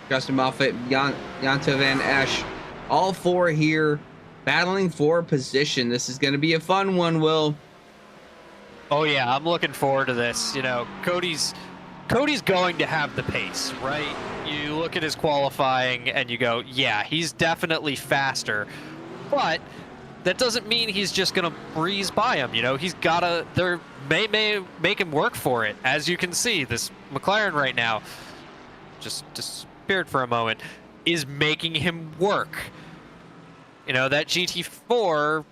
Justin Moffat, Janto Van Esch, all four here battling for position. This is going to be a fun one, Will. Oh yeah, I'm looking forward to this. You know, Cody's going to have the pace, right? You look at his qualifying and you go, yeah, he's definitely faster, but that doesn't mean he's just gonna breeze by him. You know, he's gotta, may make him work for it. As you can see, this McLaren right now, just disappeared for a moment, is making him work. You know, that GT4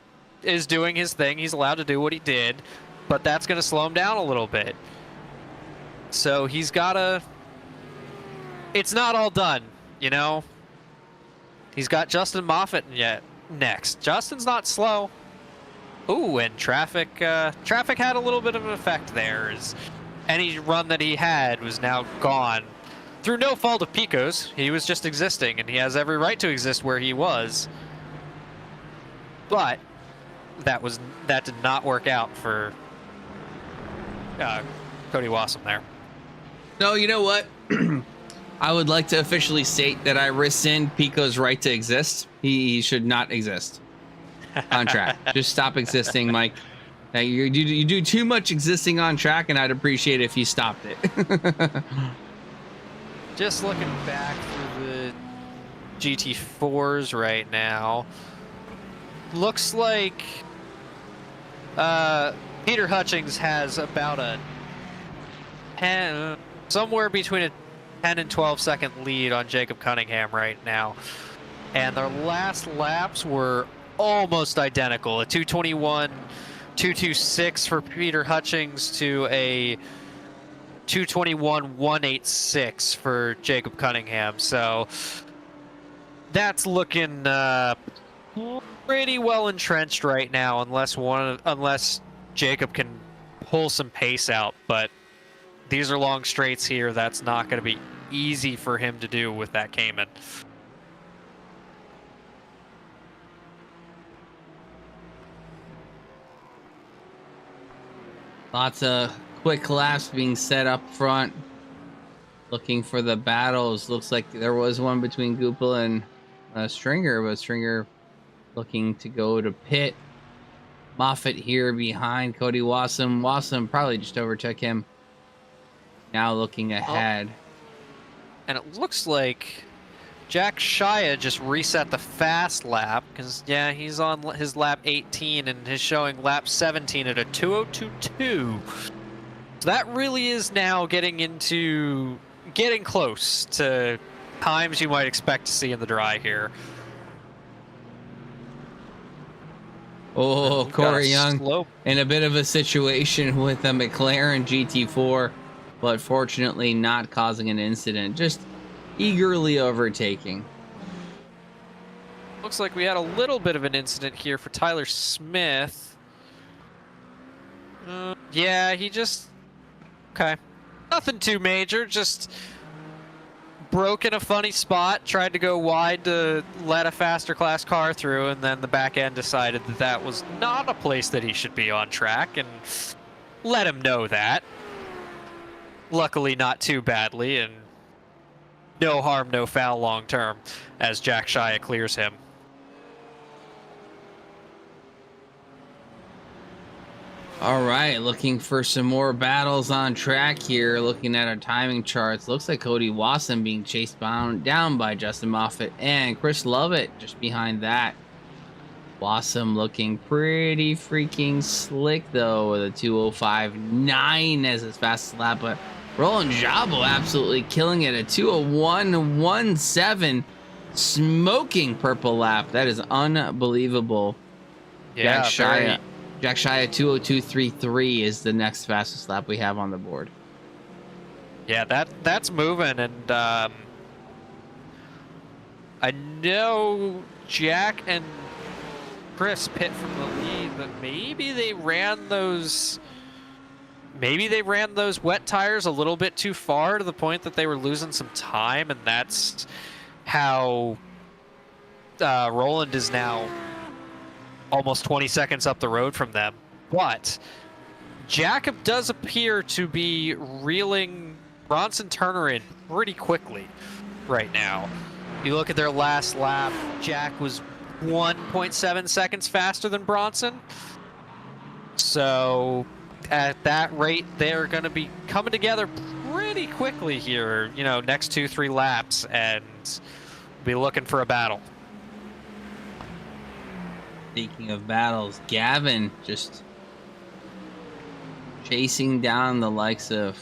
is doing his thing. He's allowed to do what he did, but that's gonna slow him down a little bit. So he's gotta, it's not all done, you know? He's got Justin Moffat yet next. Justin's not slow. Ooh, and traffic had a little bit of an effect there, as any run that he had was now gone. Through no fault of Pico's, he was just existing, and he has every right to exist where he was. But that did not work out for Cody Wasson there. No, you know what? I would like to officially state that I rescind Pico's right to exist. He should not exist on track. Just stop existing, Mike. You do too much existing on track, and I'd appreciate it if you stopped it. Just looking back through the GT4s right now, looks like Peter Hutchings has about a 10, somewhere between a 10 and 12 second lead on Jacob Cunningham right now. And their last laps were almost identical. A 2:21, 2:26 for Peter Hutchings to a 2:21, 1:86 for Jacob Cunningham. So that's looking pretty well entrenched right now, unless Jacob can pull some pace out. But these are long straights here. That's not going to be easy for him to do with that Cayman. Lots of quick laps being set up front. Looking for the battles. Looks like there was one between Goupil and Stringer, but Stringer looking to go to pit. Moffitt here behind Cody Wasson. Wasson probably just overtook him. Now looking ahead. And it looks like Jack Shia just reset the fast lap because, yeah, he's on his lap 18 and is showing lap 17 at a 2:02.2. So that really is now getting close to times you might expect to see in the dry here. Oh, Corey Young in a bit of a situation with a McLaren GT4, but fortunately not causing an incident, just eagerly overtaking. Looks like we had a little bit of an incident here for Tyler Smith. Yeah, he just... Okay. Nothing too major, just broke in a funny spot, tried to go wide to let a faster class car through, and then the back end decided that that was not a place that he should be on track, and let him know that. Luckily not too badly, and no harm, no foul long term, as Jack Shia clears him. All right, looking for some more battles on track here. Looking at our timing charts, looks like Cody Wasson being chased down by Justin Moffitt and Chris Lovett just behind that. Wasson looking pretty freaking slick though with a 2:05.9 as his fastest lap, but Roland Jabo absolutely killing it, a 2:01.17, smoking purple lap. That is unbelievable. Yeah, Jack Shia 2:02.33 is the next fastest lap we have on the board. Yeah, that's moving, and I know Jack and Chris pit from the lead, but maybe they ran those wet tires a little bit too far to the point that they were losing some time, and that's how Roland is now almost 20 seconds up the road from them. But Jacob does appear to be reeling Bronson Turner in pretty quickly right now. You look at their last lap, Jack was 1.7 seconds faster than Bronson. So at that rate, they're going to be coming together pretty quickly here, you know, next 2-3 laps, and be looking for a battle. Speaking of battles, Gavin just chasing down the likes of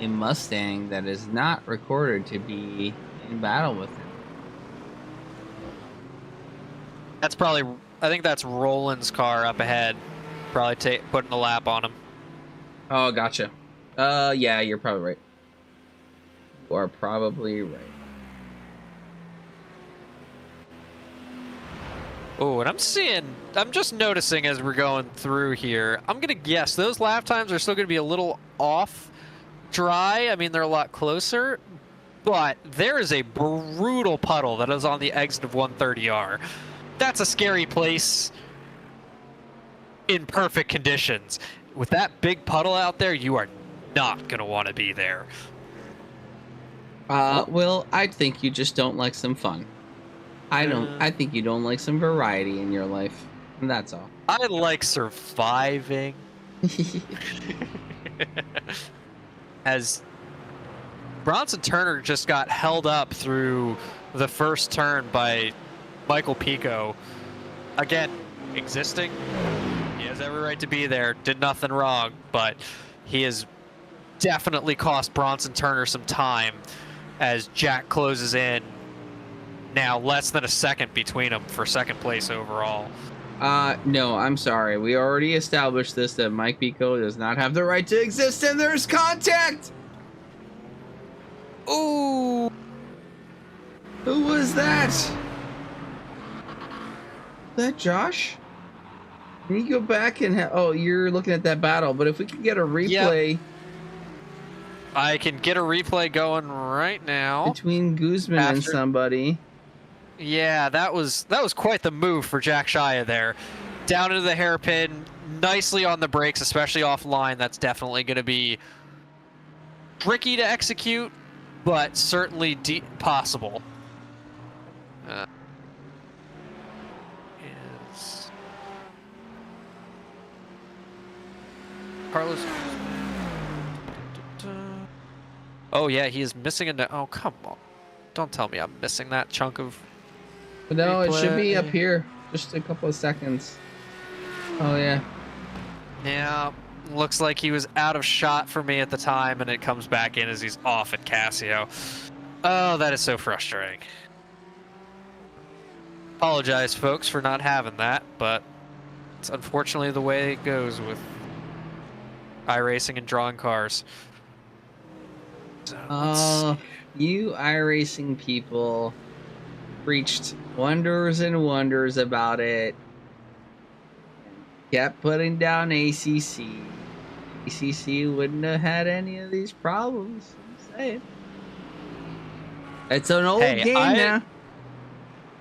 a Mustang that is not recorded to be in battle with him. That's probably, I think that's Roland's car up ahead. Probably putting a lap on him. Oh, gotcha. Yeah, you're probably right. You are probably right. Oh, and I'm just noticing as we're going through here, I'm going to guess those lap times are still going to be a little off dry. I mean, they're a lot closer, but there is a brutal puddle that is on the exit of 130R. That's a scary place in perfect conditions. With that big puddle out there, you are not going to want to be there. Well, I think you just don't like some fun. I think you don't like some variety in your life. And that's all. I like surviving. As Bronson Turner just got held up through the first turn by Michael Pico. Again, existing. He has every right to be there. Did nothing wrong, but he has definitely cost Bronson Turner some time as Jack closes in. Now less than a second between them for second place overall. No, I'm sorry. We already established this, that Mike Pico does not have the right to exist, and there's contact! Ooh! Who was that? Is that Josh? Can you go back and oh, you're looking at that battle, but if we can get a replay... Yep. I can get a replay going right now. Between Guzman and somebody. Yeah, that was quite the move for Jack Shia there. Down into the hairpin, nicely on the brakes, especially offline. That's definitely going to be tricky to execute, but certainly possible. Is Carlos? Oh yeah, he is missing a. Oh come on! Don't tell me I'm missing that chunk of. No, it should be replay. up here. Just a couple of seconds. Oh yeah. Yeah, looks like he was out of shot for me at the time, and it comes back in as he's off at Casio. Oh, that is so frustrating. Apologize, folks, for not having that, but it's unfortunately the way it goes with iRacing and drawing cars. So, you iRacing people preached wonders and wonders about it. Kept putting down ACC. ACC wouldn't have had any of these problems. I'm saying. It's an old game now.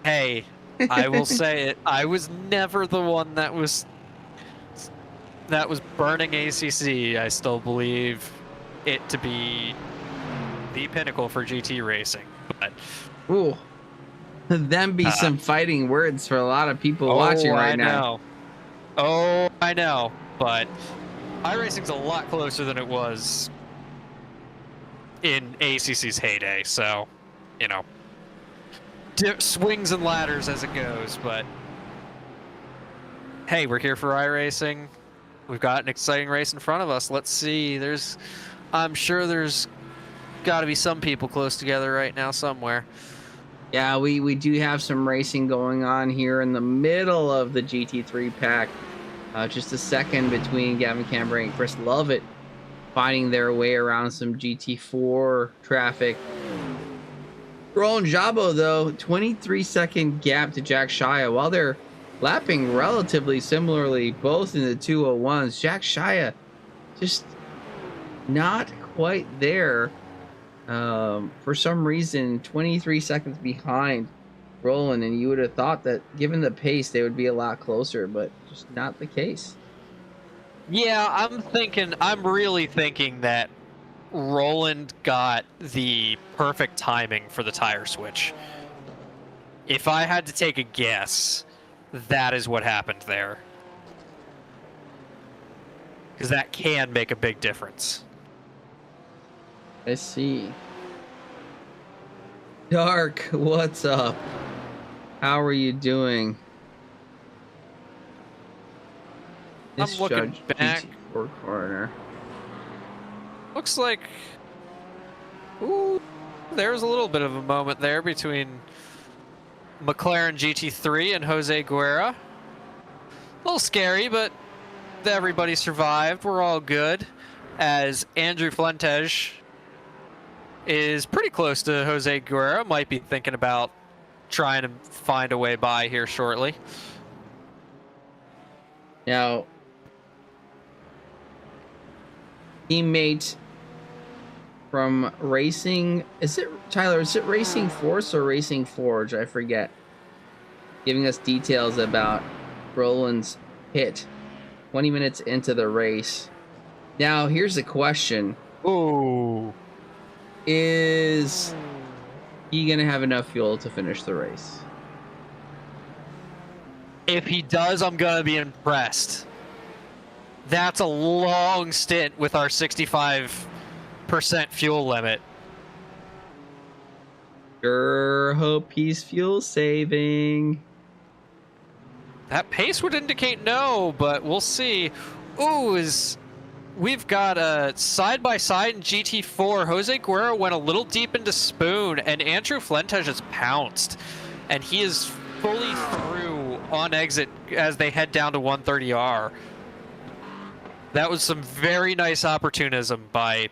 Hey, I will say it. I was never the one that was burning ACC. I still believe it to be the pinnacle for GT racing. But ooh, them be some fighting words for a lot of people watching right now. Oh, I know, but iRacing's a lot closer than it was in ACC's heyday, so, you know, swings and ladders as it goes, but hey, we're here for iRacing. We've got an exciting race in front of us. Let's see. I'm sure there's got to be some people close together right now somewhere. Yeah, we do have some racing going on here in the middle of the GT3 pack. Just a second between Gavin Cambray and Chris Lovett finding their way around some GT4 traffic. Roland Jabo, though, 23-second gap to Jack Shia. While they're lapping relatively similarly, both in the 201s, Jack Shia just not quite there. For some reason, 23 seconds behind Roland, and you would have thought that given the pace they would be a lot closer, but just not the case. Yeah, I'm really thinking that Roland got the perfect timing for the tire switch. If I had to take a guess, that is what happened there. Because that can make a big difference. Let's see. Dark, what's up? How are you doing? I'm looking back. GT4 corner. Looks like, ooh, there's a little bit of a moment there between McLaren GT3 and Jose Guerra. A little scary, but everybody survived. We're all good. As Andrew Fuentes is pretty close to Jose Guerra, might be thinking about trying to find a way by here shortly. Now, teammate from Racing, is it Tyler? Is it Racing Force or Racing Forge? I forget. Giving us details about Roland's hit 20 minutes into the race. Now, here's the question. Ooh. Is he going to have enough fuel to finish the race? If he does, I'm going to be impressed. That's a long stint with our 65% fuel limit. Sure hope he's fuel saving. That pace would indicate no, but we'll see. Ooh, we've got a side-by-side in GT4. Jose Guerra went a little deep into Spoon, and Andrew Fuentes just pounced. And he is fully through on exit as they head down to 130R. That was some very nice opportunism by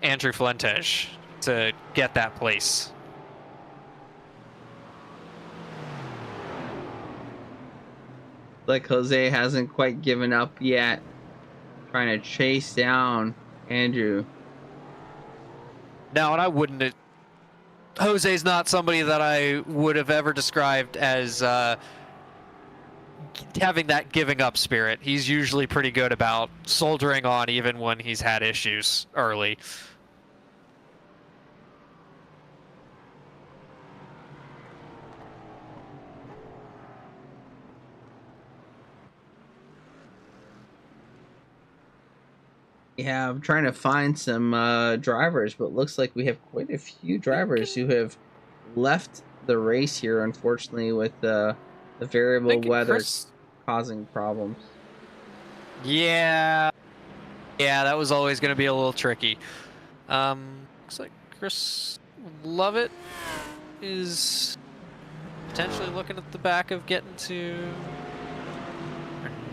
Andrew Fuentes to get that place. Like Jose hasn't quite given up yet. Trying to chase down Andrew. No, and I wouldn't. Jose's not somebody that I would have ever described as having that giving up spirit. He's usually pretty good about soldiering on even when he's had issues early. Yeah, I'm trying to find some drivers, but it looks like we have quite a few drivers who have left the race here, unfortunately, with the variable weather causing problems. Yeah, that was always going to be a little tricky. Looks like Chris Lovett is potentially looking at the back of getting to...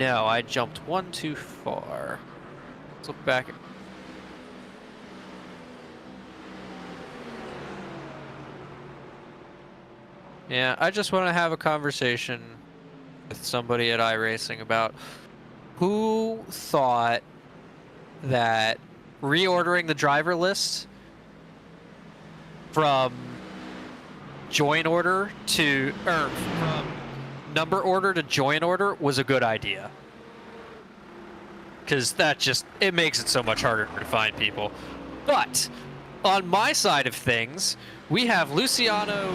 No, I jumped one too far. Let's look back. Yeah, I just want to have a conversation with somebody at iRacing about who thought that reordering the driver list from join order to, or from number order to join order was a good idea. Because that just, it makes it so much harder to find people. But on my side of things, we have Luciano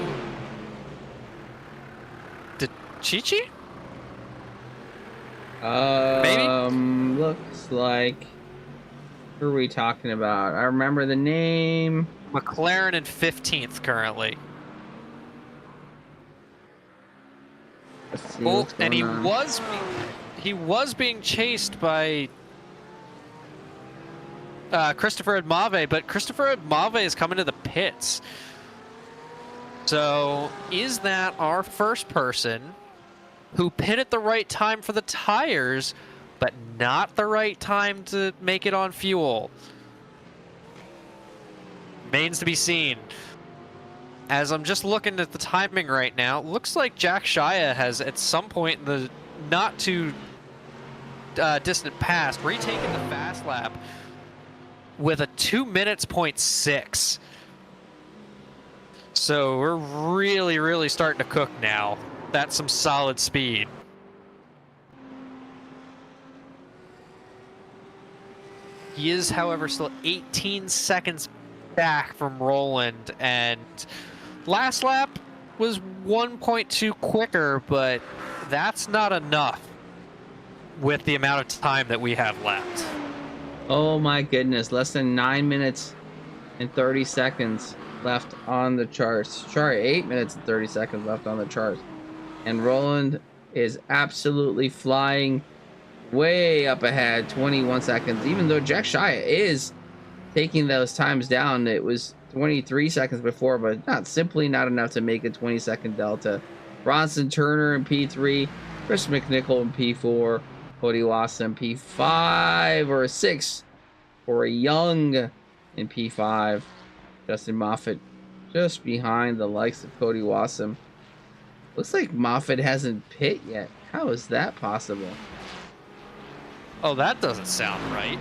Chichi? Maybe? Looks like... Who are we talking about? I remember the name. McLaren in 15th currently. Let's see Well, what's going and he was being chased by Christopher Admave, but Christopher Admave is coming to the pits. So is that our first person who pit at the right time for the tires, but not the right time to make it on fuel? Remains to be seen. As I'm just looking at the timing right now, looks like Jack Shia has at some point in the not too distant past retaken the fast lap with a 2 minutes .6. So we're really starting to cook now. That's some solid speed. He is, however, still 18 seconds back from Roland, and last lap was 1.2 quicker, but that's not enough with the amount of time that we have left. Oh my goodness, less than 9 minutes and 30 seconds left on the charts. Sorry, 8 minutes and 30 seconds left on the charts. And Roland is absolutely flying way up ahead, 21 seconds. Even though Jack Shia is taking those times down, it was 23 seconds before, but simply not enough to make a 20-second delta. Bronson Turner in P3, Chris McNichol in P4, Cody Wasson P5 or 6, Corey Young in P5, Justin Moffitt just behind the likes of Cody Wasson. Looks like Moffitt hasn't pit yet. How is that possible? Oh, that doesn't sound right.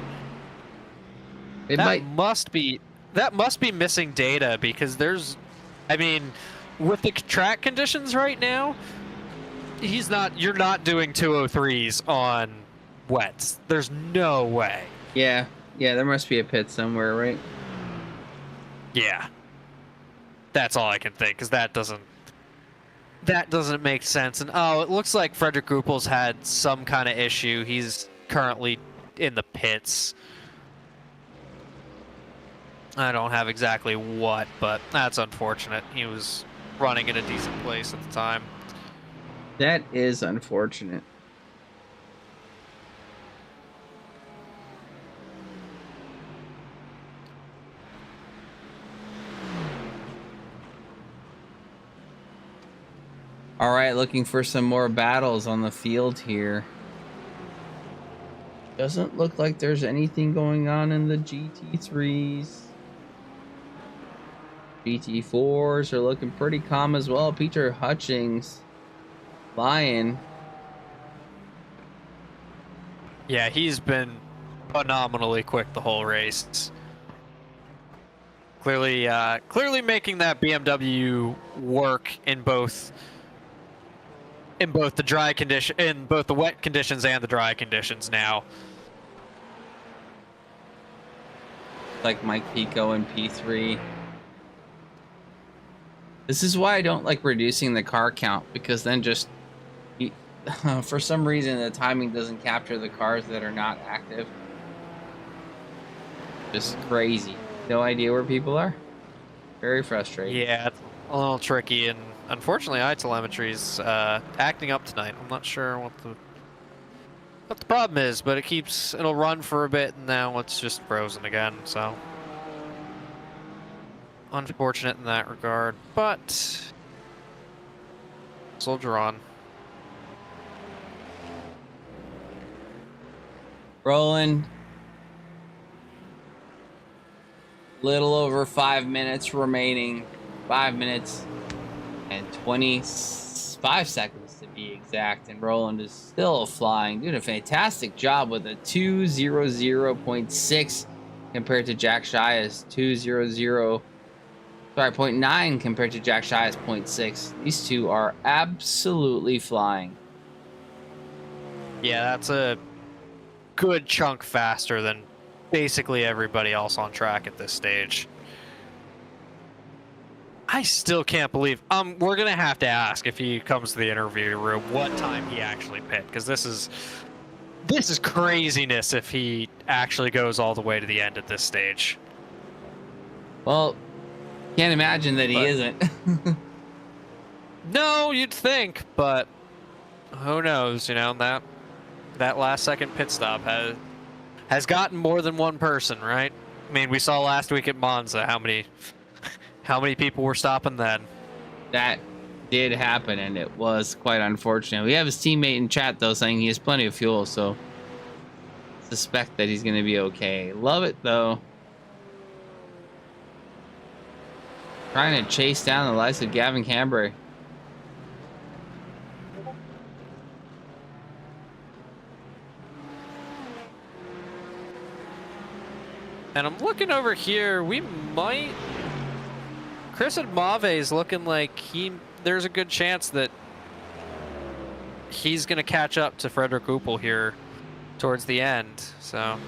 That must be missing data, because there's, I mean, with the track conditions right now, you're not doing 203s on wets. There's no way. Yeah, there must be a pit somewhere, right? Yeah. That's all I can think, because that doesn't make sense. And oh, it looks like Frederick Goupel's had some kind of issue. He's currently in the pits. I don't have exactly what, but that's unfortunate. He was running in a decent place at the time. That is unfortunate. All right, looking for some more battles on the field here. Doesn't look like there's anything going on in the GT3s. GT4s are looking pretty calm as well. Peter Hutchings flying. Yeah, he's been phenomenally quick the whole race. Clearly making that BMW work in both in both the wet conditions and the dry conditions now. Like Mike Pico in P3. This is why I don't like reducing the car count, because then just for some reason the timing doesn't capture the cars that are not active. Just crazy. No idea where people are. Very frustrating. Yeah, it's a little tricky, and unfortunately iTelemetry's acting up tonight. I'm not sure what the problem is, but it'll run for a bit, and now it's just frozen again, so unfortunate in that regard, but soldier on. Rolling. Little over 5 minutes remaining. 5 minutes and 25 seconds to be exact. And Roland is still flying. Doing a fantastic job with a 2:00.6 compared to Jack Shia's 0.9 compared to Jack Shia's 0.6. These two are absolutely flying. Yeah, that's a good chunk faster than basically everybody else on track at this stage. I still can't believe we're gonna have to ask if he comes to the interview room what time he actually pit, because this is craziness if he actually goes all the way to the end at this stage. Well, can't imagine that he isn't. No, you'd think, but who knows? You know, that last second pit stop has gotten more than one person, right? I mean, we saw last week at Monza how many people were stopping then. That did happen, and it was quite unfortunate. We have his teammate in chat, though, saying he has plenty of fuel, so suspect that he's going to be okay. Love it, though. Trying to chase down the likes of Gavin Cambrai. And I'm looking over here. We might. Chris and Mave is looking like there's a good chance that he's going to catch up to Frederick Uppel here towards the end. So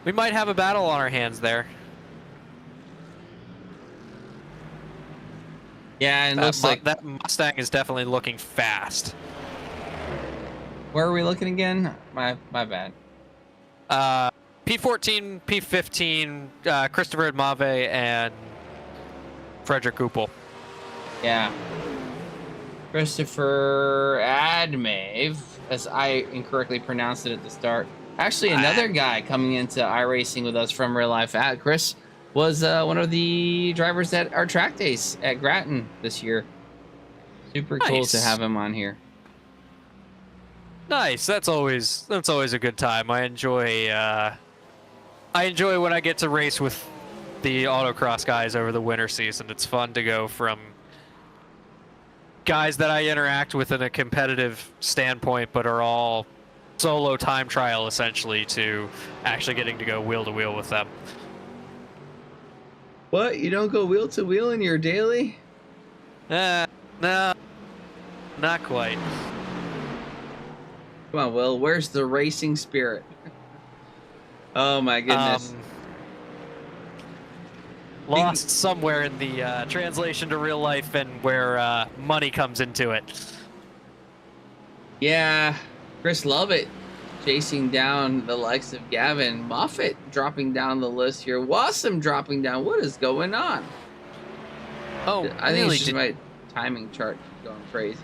we might have a battle on our hands there. Yeah, and looks like that Mustang is definitely looking fast. Where are we looking again? My bad. P14, P15, Christopher Mave, and Frederick Uppel. Yeah. Christopher Admave, as I incorrectly pronounced it at the start. Actually, another guy coming into iRacing with us from real life. Chris was one of the drivers at our track days at Grattan this year. Super cool to have him on here. Nice. That's always a good time. I enjoy when I get to race with the autocross guys over the winter season. It's fun to go from guys that I interact with in a competitive standpoint, but are all solo time trial essentially, to actually getting to go wheel to wheel with them. What? You don't go wheel to wheel in your daily? No, not quite. Come on, Will. Where's the racing spirit? Oh my goodness. Lost somewhere in the translation to real life and where money comes into it. Yeah, Chris Lovett chasing down the likes of Gavin. Moffitt dropping down the list here. Wassam dropping down. What is going on? Oh, I think it's just my timing chart going crazy.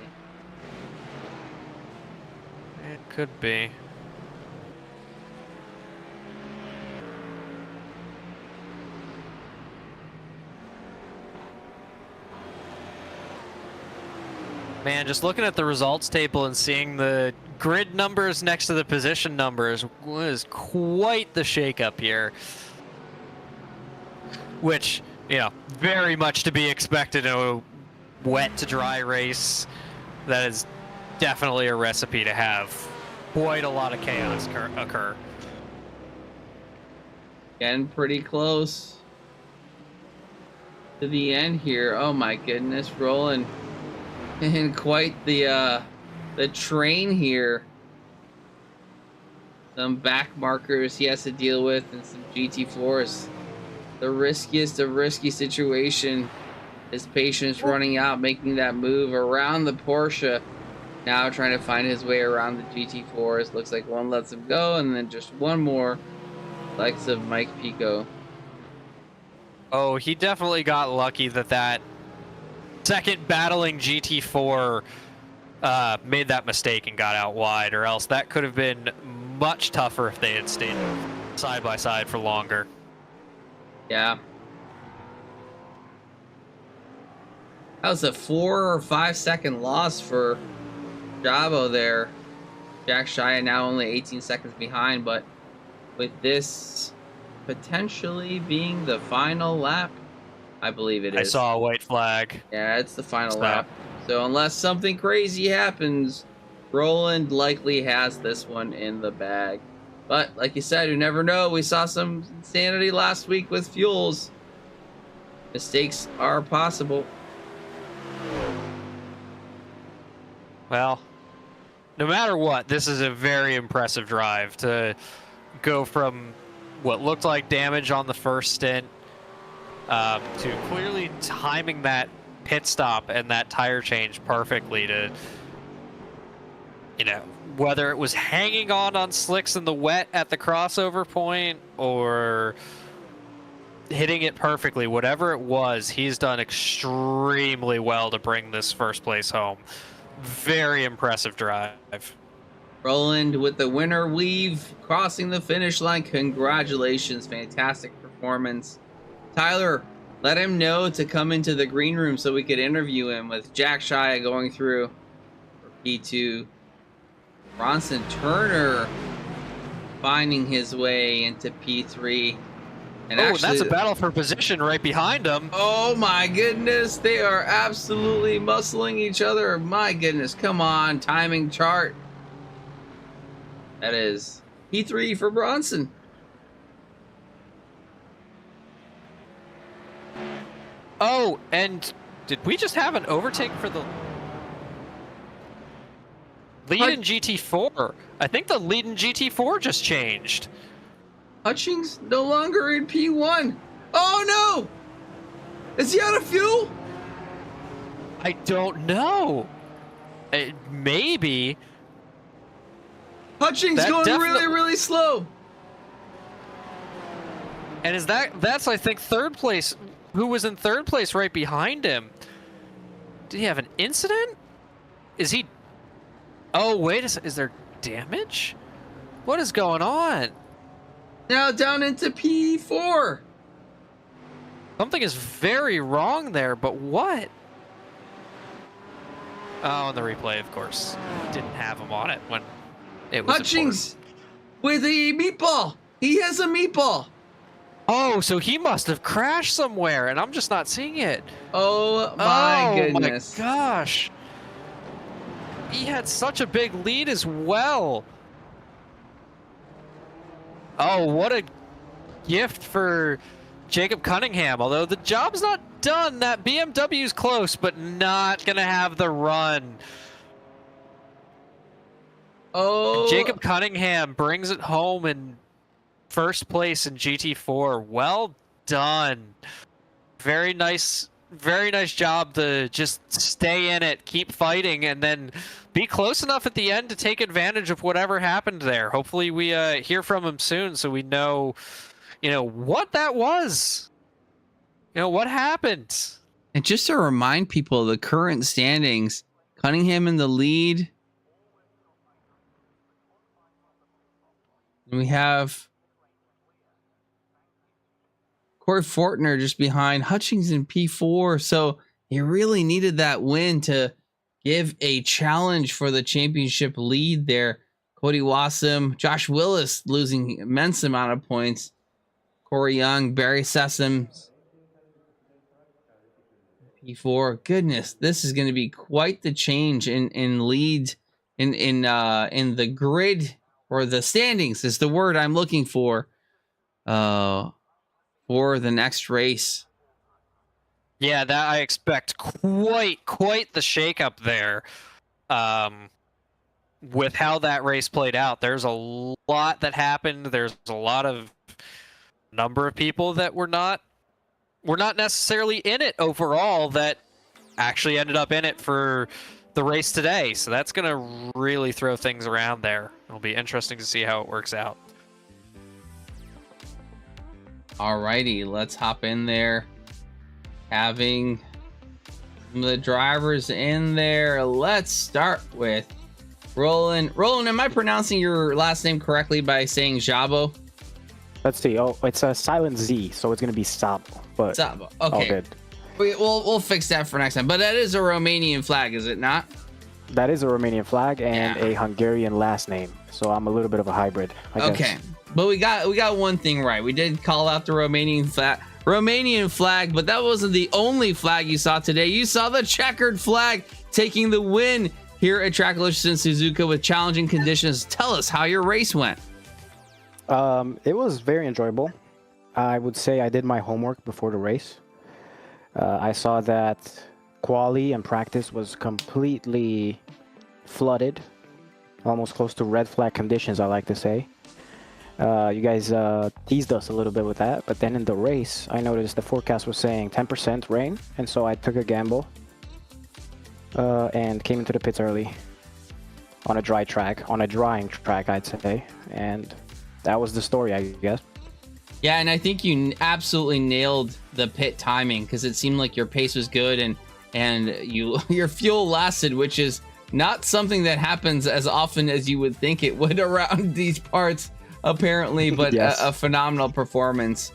It could be. Man, just looking at the results table and seeing the grid numbers next to the position numbers was quite the shakeup here. Which, you know, very much to be expected in a wet to dry race. That is definitely a recipe to have quite a lot of chaos occur. Getting pretty close. to the end here. Oh my goodness, rolling in quite the train here. Some back markers he has to deal with and some GT4s. The riskiest of risky situation. His patience running out, making that move around the Porsche. Now trying to find his way around the GT4s. Looks like one lets him go, and then just one more. Likes of Mike Pico. Oh, he definitely got lucky that second battling GT4 made that mistake and got out wide, or else that could have been much tougher if they had stayed side by side for longer. Yeah. That was a 4 or 5 second loss for Jabo there. Jack Shia now only 18 seconds behind, but with this potentially being the final lap, I believe it is. I saw a white flag. Yeah, it's the final lap. So unless something crazy happens, Roland likely has this one in the bag. But like you said, you never know. We saw some insanity last week with fuels. Mistakes are possible. Well, no matter what, this is a very impressive drive to go from what looked like damage on the first stint to clearly timing that pit stop and that tire change perfectly to, you know, whether it was hanging on slicks in the wet at the crossover point or hitting it perfectly, whatever it was, he's done extremely well to bring this first place home. Very impressive drive. Roland with the winner weave, crossing the finish line. Congratulations, fantastic performance. Tyler, let him know to come into the green room so we could interview him with Jack Shia going through for P2. Bronson Turner finding his way into P3. And oh, actually, that's a battle for position right behind him. Oh my goodness, they are absolutely muscling each other. My goodness, come on, timing chart. That is P3 for Bronson. Oh, and did we just have an overtake for the lead in GT4? I think the lead in GT4 just changed. Hutchings no longer in P1. Oh no! Is he out of fuel? I don't know. Maybe. Hutchings going really slow. And is that's I think third place. Who was in third place right behind him? Did he have an incident? Is he? Oh wait a second. Is there damage? What is going on? Now down into P4. Something is very wrong there, but what? Oh, and the replay, of course, didn't have him on it when it was Hutchings with a meatball. He has a meatball. Oh, so he must have crashed somewhere, and I'm just not seeing it. Oh my goodness. Oh my gosh. He had such a big lead as well. Oh, what a gift for Jacob Cunningham. Although the job's not done. That BMW's close, but not going to have the run. Oh. Jacob Cunningham brings it home in first place in GT4. Well done. Very nice job to just stay in it, keep fighting, and then be close enough at the end to take advantage of whatever happened there. Hopefully we hear from him soon so we know, what that was. What happened. And just to remind people, the current standings, Cunningham in the lead. And we have Corey Fortner just behind Hutchings in P4. So he really needed that win to give a challenge for the championship lead there. Cody Wassam, Josh Willis losing immense amount of points. Corey Young, Barry Sessom, P4. Goodness, this is going to be quite the change in lead in the grid, or the standings is the word I'm looking for the next race. Yeah, that I expect quite the shakeup there. With how that race played out, there's a lot that happened. There's a lot of number of people that were not necessarily in it overall that actually ended up in it for the race today. So that's going to really throw things around there. It'll be interesting to see how it works out. Alrighty, let's hop in there. Having the drivers in there. Let's start with Roland. Roland, am I pronouncing your last name correctly by saying Jabo? Let's see. Oh, it's a silent Z, so it's gonna be Sabo. But Sabo. all Okay. good. We'll fix that for next time. But that is a Romanian flag, is it not? That is a Romanian flag and Yeah. a Hungarian last name, so I'm a little bit of a hybrid, I guess. Okay. But we got one thing right. We did call out the Romanian flag, but that wasn't the only flag you saw today. You saw the checkered flag taking the win here at TRACKILICIOUS in Suzuka with challenging conditions. Tell us how your race went. It was very enjoyable. I would say I did my homework before the race. I saw that quali and practice was completely flooded, almost close to red flag conditions, I like to say. You guys teased us a little bit with that, but then in the race, I noticed the forecast was saying 10% rain, and so I took a gamble and came into the pits early on a drying track, I'd say, and that was the story, I guess. Yeah, and I think you absolutely nailed the pit timing because it seemed like your pace was good and your fuel lasted, which is not something that happens as often as you would think it would around these parts, apparently. But Yes. a phenomenal performance.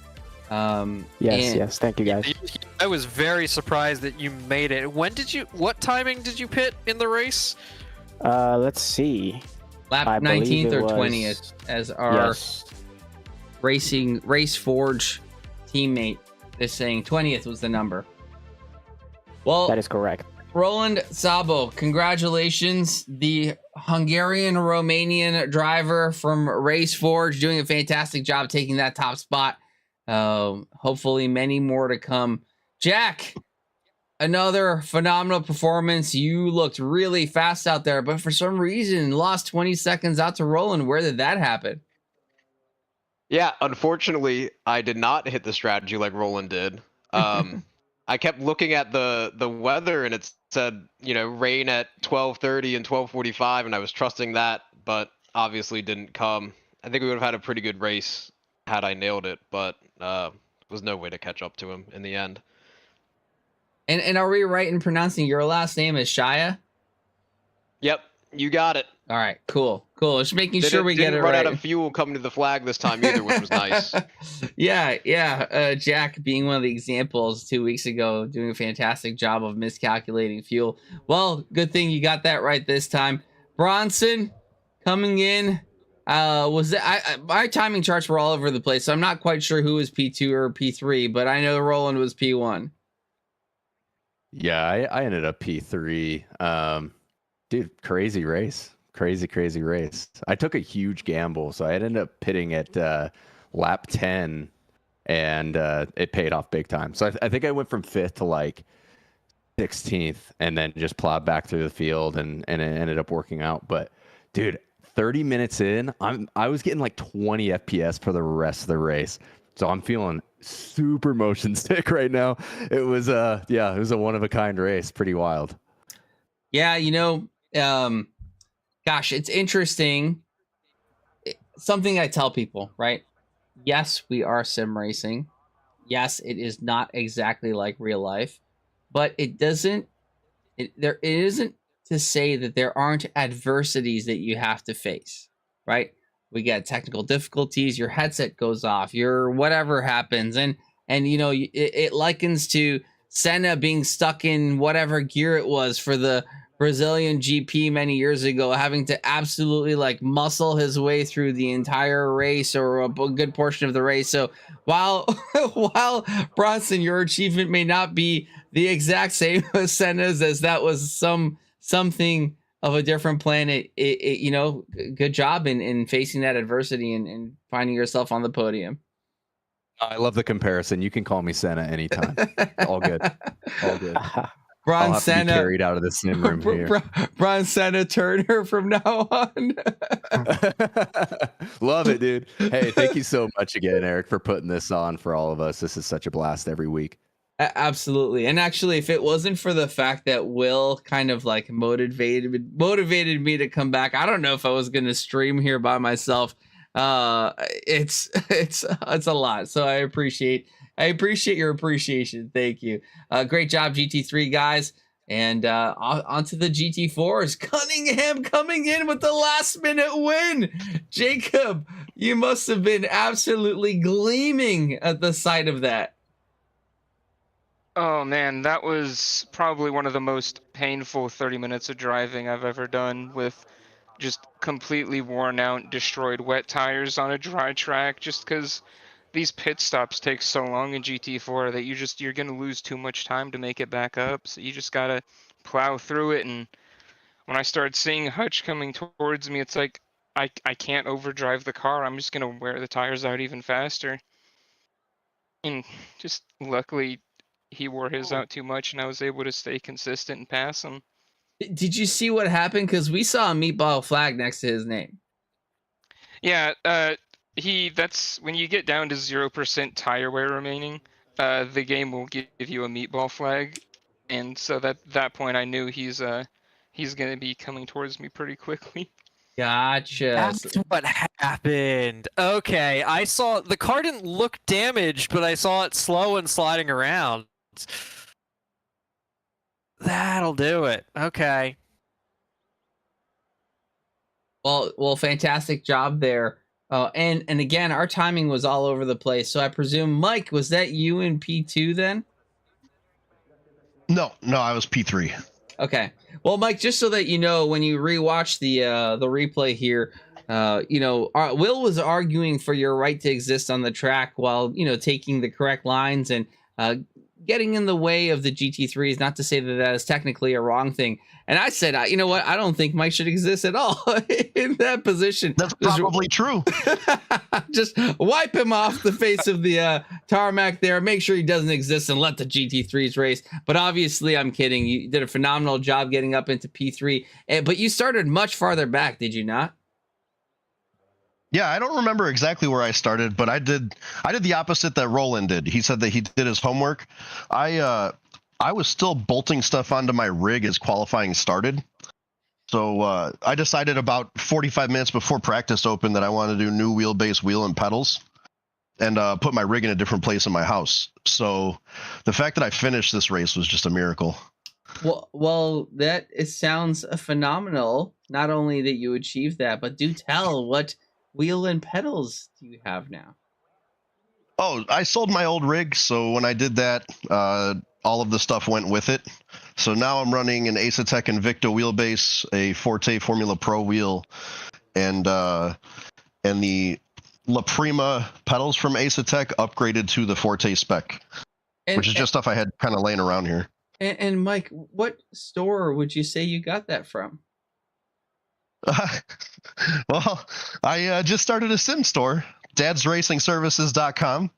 Yes, thank you guys. I was very surprised that you made it. What timing did you pit in the race? Let's see. I Lap believe 19th it or was- 20th as our Yes. Race Forge teammate is saying 20th was the number. Well, That is correct. Roland Sabo, congratulations. The Hungarian-Romanian driver from Race Forge doing a fantastic job taking that top spot. Hopefully many more to come. Jack, another phenomenal performance. You looked really fast out there, but for some reason lost 20 seconds out to Roland. Where did that happen? Yeah, unfortunately, I did not hit the strategy like Roland did. I kept looking at the weather and it said, rain at 12:30 and 12:45, and I was trusting that, but obviously didn't come. I think we would have had a pretty good race had I nailed it, but was no way to catch up to him in the end. And are we right in pronouncing your last name as Shia? Yep, you got it. All right, cool. Just making sure we get it Didn't run right. out of fuel coming to the flag this time either, which was nice. Yeah. Jack being one of the examples 2 weeks ago, doing a fantastic job of miscalculating fuel. Well, good thing you got that right this time. Bronson coming in. My timing charts were all over the place, so I'm not quite sure who was P2 or P3, but I know Roland was P1. Yeah, I ended up P3. Dude, crazy race. Crazy race. I took a huge gamble, so I ended up pitting at lap 10, and it paid off big time. So I think I went from 5th to like 16th, and then just plowed back through the field, and it ended up working out. But dude, 30 minutes in, I was getting like 20 FPS for the rest of the race. So I'm feeling super motion sick right now. It was it was a one of a kind race. Pretty wild. Yeah, gosh, it's interesting. Something I tell people, right? Yes, we are sim racing. Yes, it is not exactly like real life, but it isn't to say that there aren't adversities that you have to face, right? We get technical difficulties, your headset goes off, your whatever happens, and it likens to Senna being stuck in whatever gear it was for the Brazilian GP many years ago, having to absolutely like muscle his way through the entire race or a good portion of the race. So while Bronson, your achievement may not be the exact same as Senna's, as that was something of a different planet, good job in facing that adversity and finding yourself on the podium. I love the comparison. You can call me Senna anytime. All good. All good. I'll Bron have to be Senna, carried out of the sim room here. Bron Senna Turner from now on. Love it, dude. Hey, thank you so much again, Eric, for putting this on for all of us. This is such a blast every week. Absolutely. And actually, if it wasn't for the fact that Will kind of like motivated me to come back, I don't know if I was going to stream here by myself. It's a lot. So I appreciate your appreciation. Thank you. Great job, GT3 guys. And onto the GT4s. Cunningham coming in with the last minute win. Jacob, you must have been absolutely gleaming at the sight of that. Oh man, that was probably one of the most painful 30 minutes of driving I've ever done, with just completely worn out, destroyed wet tires on a dry track, just because these pit stops take so long in GT4 that you're going to lose too much time to make it back up, so you just got to plow through it. And when I started seeing Hutch coming towards me, it's like I can't overdrive the car. I'm just going to wear the tires out even faster. And just luckily he wore his out too much, and I was able to stay consistent and pass him. Did you see what happened? Because we saw a meatball flag next to his name. Yeah, that's when you get down to 0% tire wear remaining, the game will give you a meatball flag, and so that point I knew he's gonna be coming towards me pretty quickly. Gotcha. That's what happened. Okay, I saw the car didn't look damaged, but I saw it slow and sliding around. That'll do it. Okay. Well, fantastic job there. And again, our timing was all over the place. So I presume, Mike, was that you in P2 then? No, I was P3. Okay. Well, Mike, just so that you know, when you rewatch the replay here, Will was arguing for your right to exist on the track while, taking the correct lines and getting in the way of the GT3s. Not to say that is technically a wrong thing. And I said, you know what? I don't think Mike should exist at all in that position. That's probably true. Just wipe him off the face of the tarmac there. Make sure he doesn't exist and let the GT3s race. But obviously, I'm kidding. You did a phenomenal job getting up into P3. But you started much farther back, did you not? Yeah, I don't remember exactly where I started, but I did the opposite that Roland did. He said that he did his homework. I was still bolting stuff onto my rig as qualifying started. So I decided about 45 minutes before practice opened that I wanted to do new wheelbase, wheel and pedals, and put my rig in a different place in my house. So the fact that I finished this race was just a miracle. Well, sounds phenomenal. Not only that you achieved that, but do tell, what wheel and pedals do you have now? Oh, I sold my old rig, so when I did that, all of the stuff went with it. So now I'm running an Asetek Invicta wheelbase, a Forte Formula Pro wheel, and the La Prima pedals from Asetek upgraded to the Forte spec, which is just stuff I had kind of laying around here. And Mike, what store would you say you got that from? Well, I just started a sim store, dadsracingservices.com,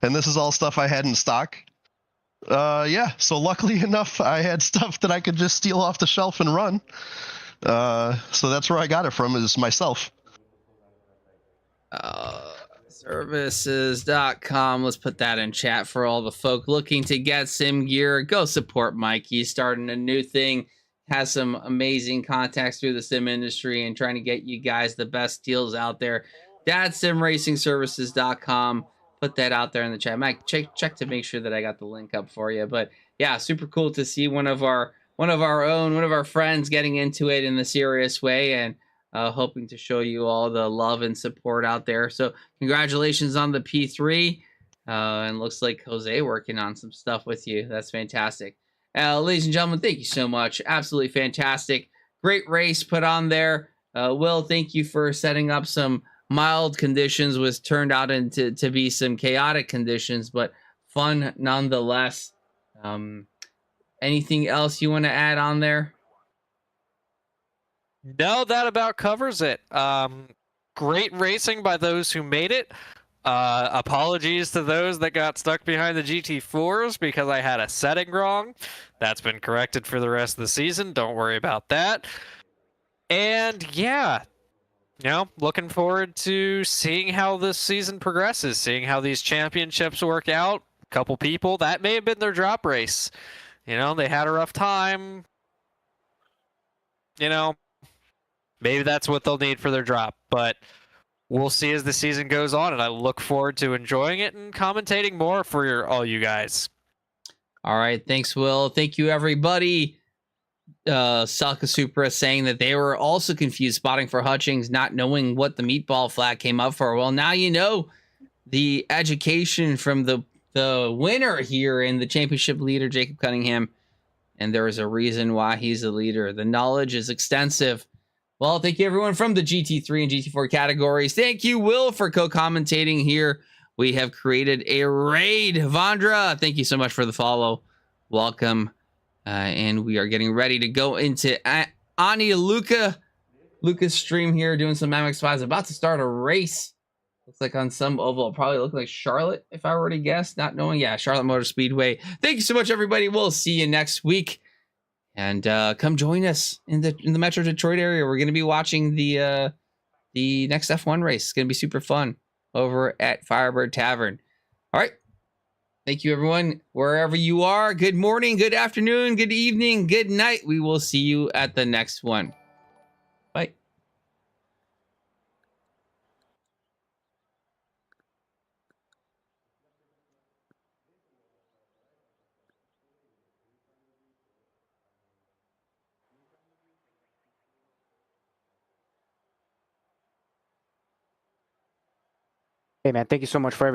and this is all stuff I had in stock. So luckily enough, I had stuff that I could just steal off the shelf and run. So that's where I got it from, is myself. Services.com. Let's put that in chat for all the folk looking to get sim gear. Go support Mike. He's starting a new thing, has some amazing contacts through the sim industry, and trying to get you guys the best deals out there. dadsimracingservices.com. Put that out there in the chat. Mike, check to make sure that I got the link up for you. But yeah, super cool to see one of our friends getting into it in the serious way, and hoping to show you all the love and support out there. So congratulations on the P3. And looks like Jose working on some stuff with you. That's fantastic. Ladies and gentlemen, thank you so much. Absolutely fantastic. Great race put on there. Will, thank you for setting up some mild conditions, was turned out to be some chaotic conditions, but fun nonetheless. Anything else you want to add on there? No, that about covers it. Great racing by those who made it. Apologies to those that got stuck behind the GT4s because I had a setting wrong. That's been corrected for the rest of the season. Don't worry about that. And yeah, looking forward to seeing how this season progresses, seeing how these championships work out. A couple people, that may have been their drop race. They had a rough time. Maybe that's what they'll need for their drop. But we'll see as the season goes on, and I look forward to enjoying it and commentating more for all you guys. All right. Thanks, Will. Thank you, everybody. Salka Supra saying that they were also confused spotting for Hutchings, not knowing what the meatball flag came up for. Well, now you know the education from the winner here in the championship leader, Jacob Cunningham. And there is a reason why he's the leader. The knowledge is extensive. Well, thank you, everyone, from the GT3 and GT4 categories. Thank you, Will, for co-commentating here. We have created a raid. Vandra, thank you so much for the follow. Welcome. And we are getting ready to go into Ani Luca's stream here, doing some Mamex 5s. About to start a race. Looks like on some oval. It'll probably look like Charlotte, if I were to guess, not knowing. Yeah, Charlotte Motor Speedway. Thank you so much, everybody. We'll see you next week. And come join us in the Metro Detroit area. We're going to be watching the next F1 race. It's going to be super fun over at Firebird Tavern. All right. Thank you, everyone, wherever you are. Good morning, good afternoon, good evening, good night. We will see you at the next one. Bye. Hey, man, thank you so much for everything.